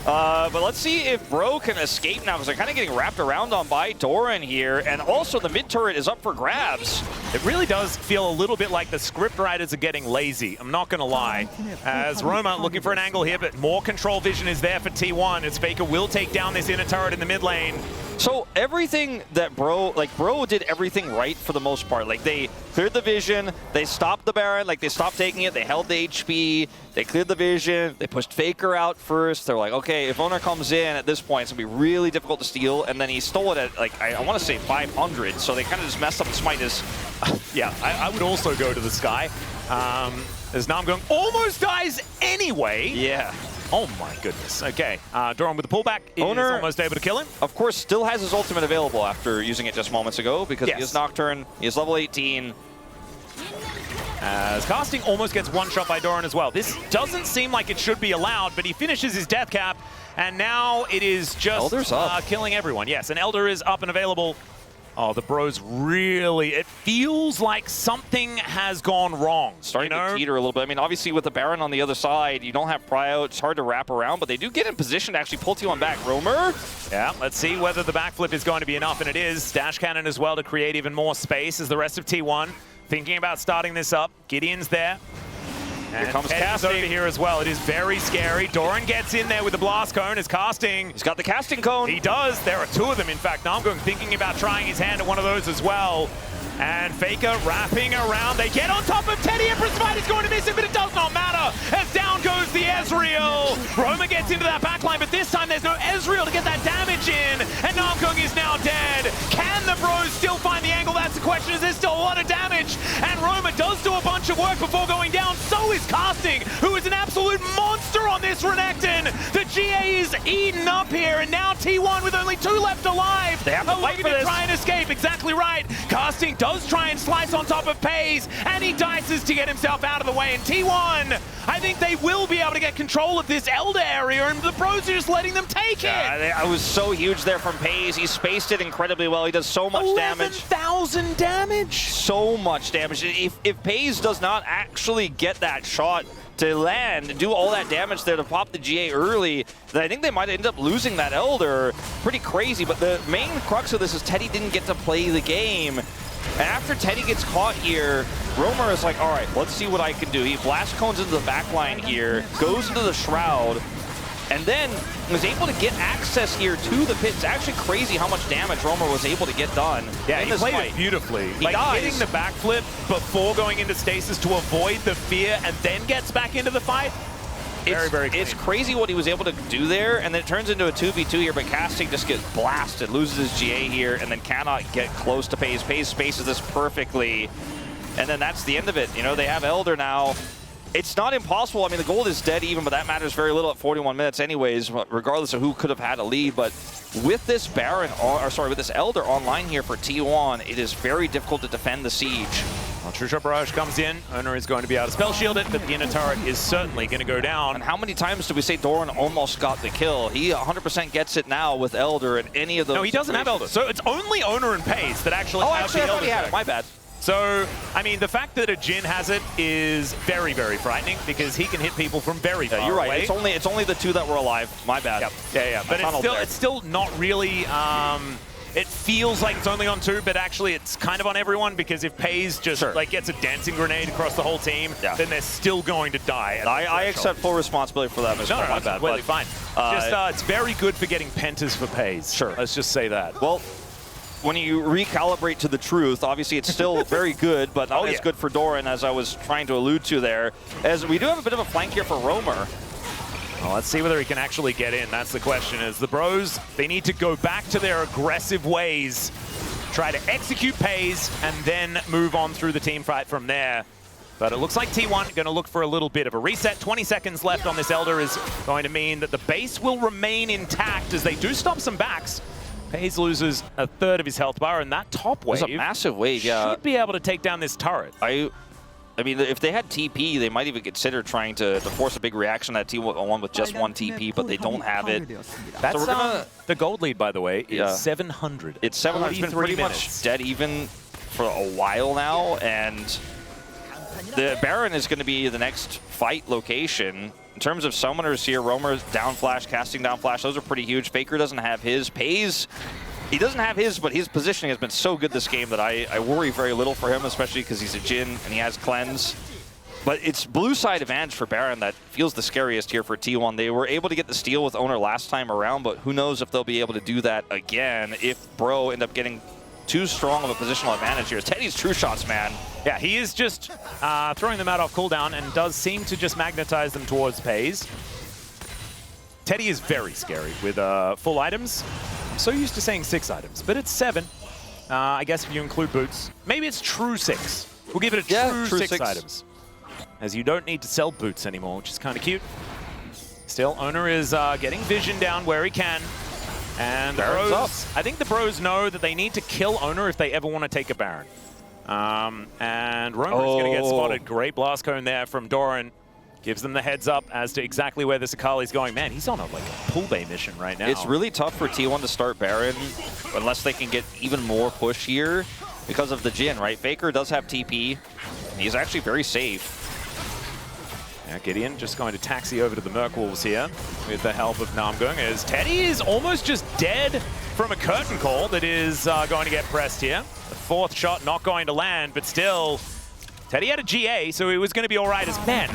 But let's see if Bro can escape now, because they're kind of getting wrapped around on by Doran here, and also the mid turret is up for grabs. It really does feel a little bit like the script writers are getting lazy, I'm not going to lie. As Roma looking for an angle here, but more control vision is there for T1, as Faker will take down this inner turret in the mid lane. So everything that Bro did everything right for the most part. Like, they cleared the vision, they stopped the Baron, like they stopped taking it, they held the HP, they cleared the vision, they pushed Faker out first. They're like, okay, if Owner comes in at this point, it's gonna be really difficult to steal. And then he stole it at, like, I want to say 500. So they kind of just messed up the smite. Yeah, I would also go to the sky. As now I'm going, almost dies anyway. Yeah. Oh my goodness. Okay, Doran with the pullback is Owner, almost able to kill him. Of course, still has his ultimate available after using it just moments ago, because he is Nocturne, he is level 18. As Casting almost gets one shot by Doran as well. This doesn't seem like it should be allowed, but he finishes his death cap, and now it is just killing everyone. Yes, and Elder is up and available. Oh, the Bros really, it feels like something has gone wrong. Starting to teeter a little bit. I mean, obviously with the Baron on the other side, you don't have prio, it's hard to wrap around, but they do get in position to actually pull T1 back. Roamer? Yeah, let's see whether the backflip is going to be enough, and it is. Dash Cannon as well to create even more space as the rest of T1 thinking about starting this up. Gideon's there. Here comes Casting Casting over here as well. It is very scary. Doran gets in there with the blast cone as Casting. He's got the casting cone. He does. There are two of them, in fact. Namgung thinking about trying his hand at one of those as well. And Faker wrapping around. They get on top of Teddy. Empress Fight is going to miss it, but it does not matter. As down goes the Ezreal. Roma gets into that backline, but this time there's no Ezreal to get that damage in. And Namgung is now dead. Can the Bros still find the angle? That's the question. Is there still a lot of damage? And Roma does do a bunch of work before going down. So is Casting, who is an absolute monster on this Renekton. The GA is eaten up here, and now T1 with only 2 left alive. They have to fight for this. Try and escape. Exactly right. Casting does try and slice on top of FaZe, and he dices to get himself out of the way. And T1, I think they will be able to get control of this Elder area, and the Bros are just letting them take it. I was so huge there from FaZe. He spaced it incredibly well. He does so much damage. 11,000 damage. So much damage. If FaZe does not actually get that shot to land and do all that damage there to pop the GA early, then I think they might end up losing that Elder. Pretty crazy, but the main crux of this is Teddy didn't get to play the game. And after Teddy gets caught here, Roamer is like, all right, let's see what I can do. He blast cones into the back line here, goes into the Shroud, and then was able to get access here to the pit. It's actually crazy how much damage Roamer was able to get done. Yeah, in he this played fight. it beautifully. He like dies. hitting the backflip before going into stasis to avoid the fear and then gets back into the fight. Very clean. It's crazy what he was able to do there, and then it turns into a 2v2 here, but Casting just gets blasted, loses his GA here, and then cannot get close to FaZe. FaZe spaces this perfectly, and then that's the end of it. You know, they have Elder now. It's not impossible. I mean, the gold is dead even, but that matters very little at 41 minutes anyways, regardless of who could have had a lead. But with this Baron, with this Elder online here for T1, it is very difficult to defend the siege. Well, True Shot Barrage comes in. Owner is going to be able to spell shield it, but the inner turret is certainly going to go down. And how many times do we say Doran almost got the kill? He 100% gets it now with Elder and any of those. No, he doesn't have Elder. So it's only Owner and Pace that actually have actually, the I thought Elder. he had it. My bad. So, I mean, the fact that a Jhin has it is very, very frightening because he can hit people from very far you're right. away. It's only the two that were alive. My bad. Yep. Yeah. But it's still not really. It feels like it's only on 2, but actually it's kind of on everyone because if Paze just like gets a dancing grenade across the whole team, then they're still going to die. I accept full responsibility for that. No, my bad. Completely fine. It's very good for getting pentas for Paze. Sure. Let's just say that. Well, when you recalibrate to the truth, obviously it's still very good, but not as good for Doran as I was trying to allude to there. As we do have a bit of a flank here for Roamer. Well, let's see whether he can actually get in. That's the question. As the Bros, they need to go back to their aggressive ways, try to execute Paze, and then move on through the team fight from there. But it looks like T1 going to look for a little bit of a reset. 20 seconds left on this Elder is going to mean that the base will remain intact as they do stop some backs. Paze loses a third of his health bar, and that top wave was a massive wave, should be able to take down this turret. I mean, if they had TP, they might even consider trying to force a big reaction at T1 with just one TP, but they don't have it. That's the gold lead, by the way, is 700. It's 700. It's been pretty much dead even for a while now, and the Baron is going to be the next fight location. In terms of summoners here, Roamer's down flash, casting down flash, those are pretty huge. Faker doesn't have his. Paze, he doesn't have his, but his positioning has been so good this game that I worry very little for him, especially because he's a Jhin and he has cleanse. But it's blue side advantage for Baron that feels the scariest here for T1. They were able to get the steal with Owner last time around, but who knows if they'll be able to do that again if Bro end up getting too strong of a positional advantage here. Teddy's true shots, man. Yeah, he is just throwing them out off cooldown and does seem to just magnetize them towards Paze. Teddy is very scary with full items. I'm so used to saying 6 items, but it's 7. I guess if you include boots. Maybe it's true 6. We'll give it a true 6 items. As you don't need to sell boots anymore, which is kind of cute. Still, Owner is getting vision down where he can. And the Bros, I think the Bros know that they need to kill Owner if they ever want to take a Baron. And Roamer is going to get spotted. Great blast cone there from Doran. Gives them the heads up as to exactly where this Akali's going. Man, he's on a pull bay mission right now. It's really tough for T1 to start Baron unless they can get even more push here because of the Jhin, right? Faker does have TP. He's actually very safe. Yeah, Gideon just going to taxi over to the Merc Wolves here with the help of Namgung, as Teddy is almost just dead from a curtain call that is going to get pressed here. The 4th shot not going to land, but still, Teddy had a GA, so he was going to be all right as man.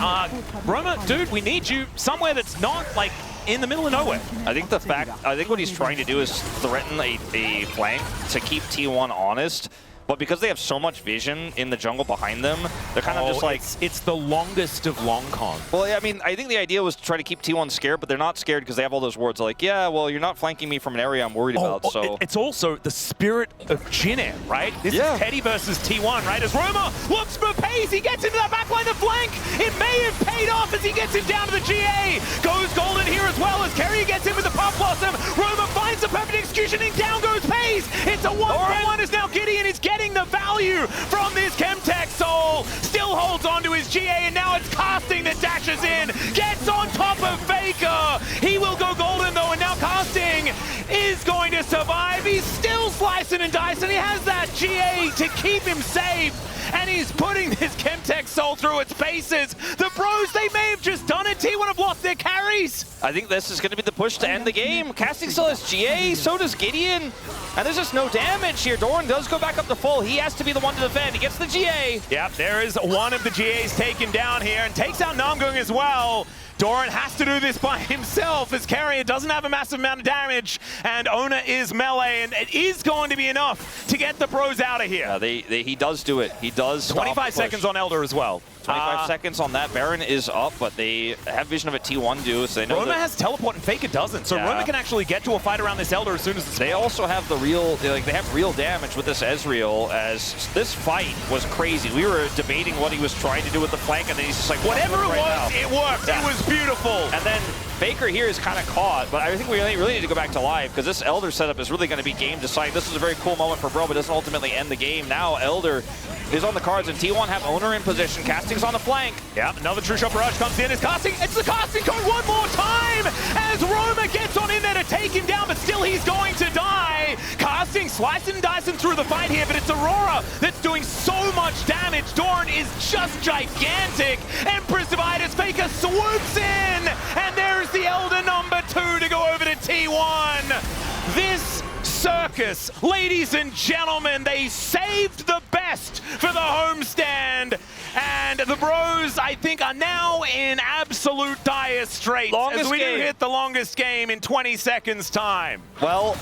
Roamer, dude, we need you somewhere that's not like in the middle of nowhere. I think what he's trying to do is threaten a flank to keep T1 honest. But because they have so much vision in the jungle behind them, they're kind of just like... It's the longest of long con. Well, I mean, I think the idea was to try to keep T1 scared, but they're not scared because they have all those wards. They're like, yeah, well, you're not flanking me from an area I'm worried about, so... It's also the spirit of Jhin, right? This is Teddy versus T1, right? As Roamer looks for Pace, he gets into that backline, the flank! It may have paid off as he gets him down to the GA! Goes golden here as well as Kerry gets him with the Puff Blossom! Roamer finds the perfect execution and down goes Pace! It's a 1-for-1 as now Gideon is getting the value from this Chemtech Soul. Still holds on to his GA, and now it's Casting that dashes in. Gets on top of Faker. He will go golden though, and now Casting is going to survive. He's still slicing and dicing. He has that GA to keep him safe. And he's putting this Chemtech Soul through its paces. The Bros, they may have just done it. T1 have lost their carries. I think this is going to be the push to end the game. Casting still has GA, so does Gideon. And there's just no damage here. Doran does go back up to full. He has to be the one to defend. He gets the GA. Yep, there is one of the GAs taken down here and takes out Namgung as well. Doran has to do this by himself as Carrier doesn't have a massive amount of damage, and Ona is melee, and it is going to be enough to get the Bros out of here. Yeah, he does do it. He does. 25 seconds on Elder as well. 25 seconds on that. Baron is up, but they have vision of a T1 do, so they know Roma has teleport and Faker doesn't, so Roma can actually get to a fight around this Elder as soon as it's They also have the real, they have real damage with this Ezreal, as this fight was crazy. We were debating what he was trying to do with the flank, and then he's just like, whatever it was, it worked. Yeah. It was beautiful. And then Faker here is kind of caught, but I think we really need to go back to live, because this Elder setup is really going to be game deciding. This is a very cool moment for Bro, but doesn't ultimately end the game. Now Elder is on the cards, and T1 have Owner in position. Casting's on the flank. Yeah, another True Shot Barrage comes in. It's casting. It's the casting code one more time as Roma gets on in there to take him down, but still he's going to die. Casting, slicing and dicing through the fight here, but it's Aurora that's doing so much damage. Dorn is just gigantic. Empress Dividers Faker swoops in, and there's the Elder number 2 to go over to T1. This circus, ladies and gentlemen, they saved the best for the homestand. And the Bros, I think, are now in absolute dire straits as we hit the longest game in 20 seconds time. Well,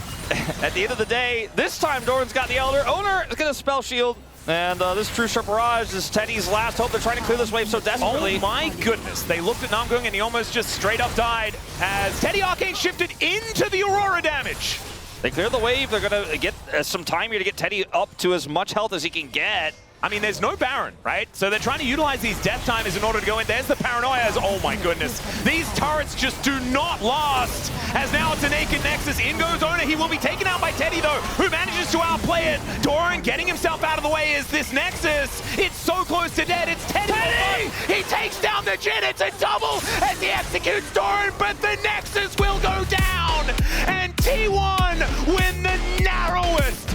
at the end of the day, this time Doran's got the Elder. Owner is going to spell shield. And this True Shot Barrage is Teddy's last hope. They're trying to clear this wave so desperately. Oh my goodness. They looked at Namgung and he almost just straight up died as Teddy Arcane shifted into the Aurora damage. They clear the wave. They're going to get some time here to get Teddy up to as much health as he can get. I mean, there's no Baron, right? So they're trying to utilize these death timers in order to go in. There's the Paranoias. Oh my goodness. These turrets just do not last. As now it's a naked Nexus. In goes Owner. He will be taken out by Teddy, though, who manages to outplay it. Doran getting himself out of the way is this Nexus. It's so close to dead. It's Teddy! He takes down the Jhin. It's a double as he executes Doran, but the Nexus will go down. And T1 win the narrowest.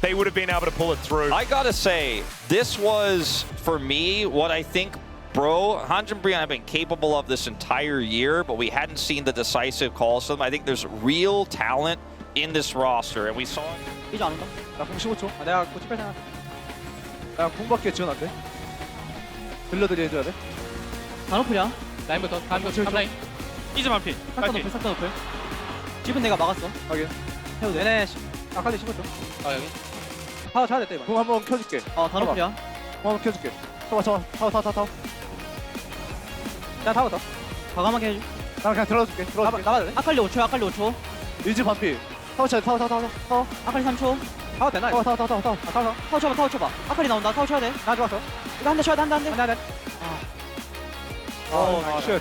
They would have been able to pull it through. I gotta say, this was, for me, what I think Bro, Hans and Brian have been capable of this entire year, but we hadn't seen the decisive calls to them. I think there's real talent in this roster, and we saw it. 이제 안 온다. 나 공 15초. 내가 고 집에 생각. 나 공밖에 지원할게. 딜러들이 해줘야 돼. 다 높으냐? 라인부터. 탑라인. 이즈 만피. 싹다 높을, 싹다 높을. 집은 내가 막았어. 확인. 해도 되네. 아칼리 15초. 아 여기. 타워 쳐야 돼, 이거. 공 한번 켜줄게. 다 높으냐? 공 한번 켜줄게. 타워. 야, 타워 더. 과감하게 해줘. 나 그냥 들어줄게. 나가도 돼? 아칼리 5초. 이즈 반피. 타워 쳐야 돼, 타워. 아칼리 3초. 타워 되나? 타워 쳐봐. 아칼리 나온다. 타워 쳐야 돼. 나 좋았어. 이거 한 대 쳐야 돼, 한 대. 쉣.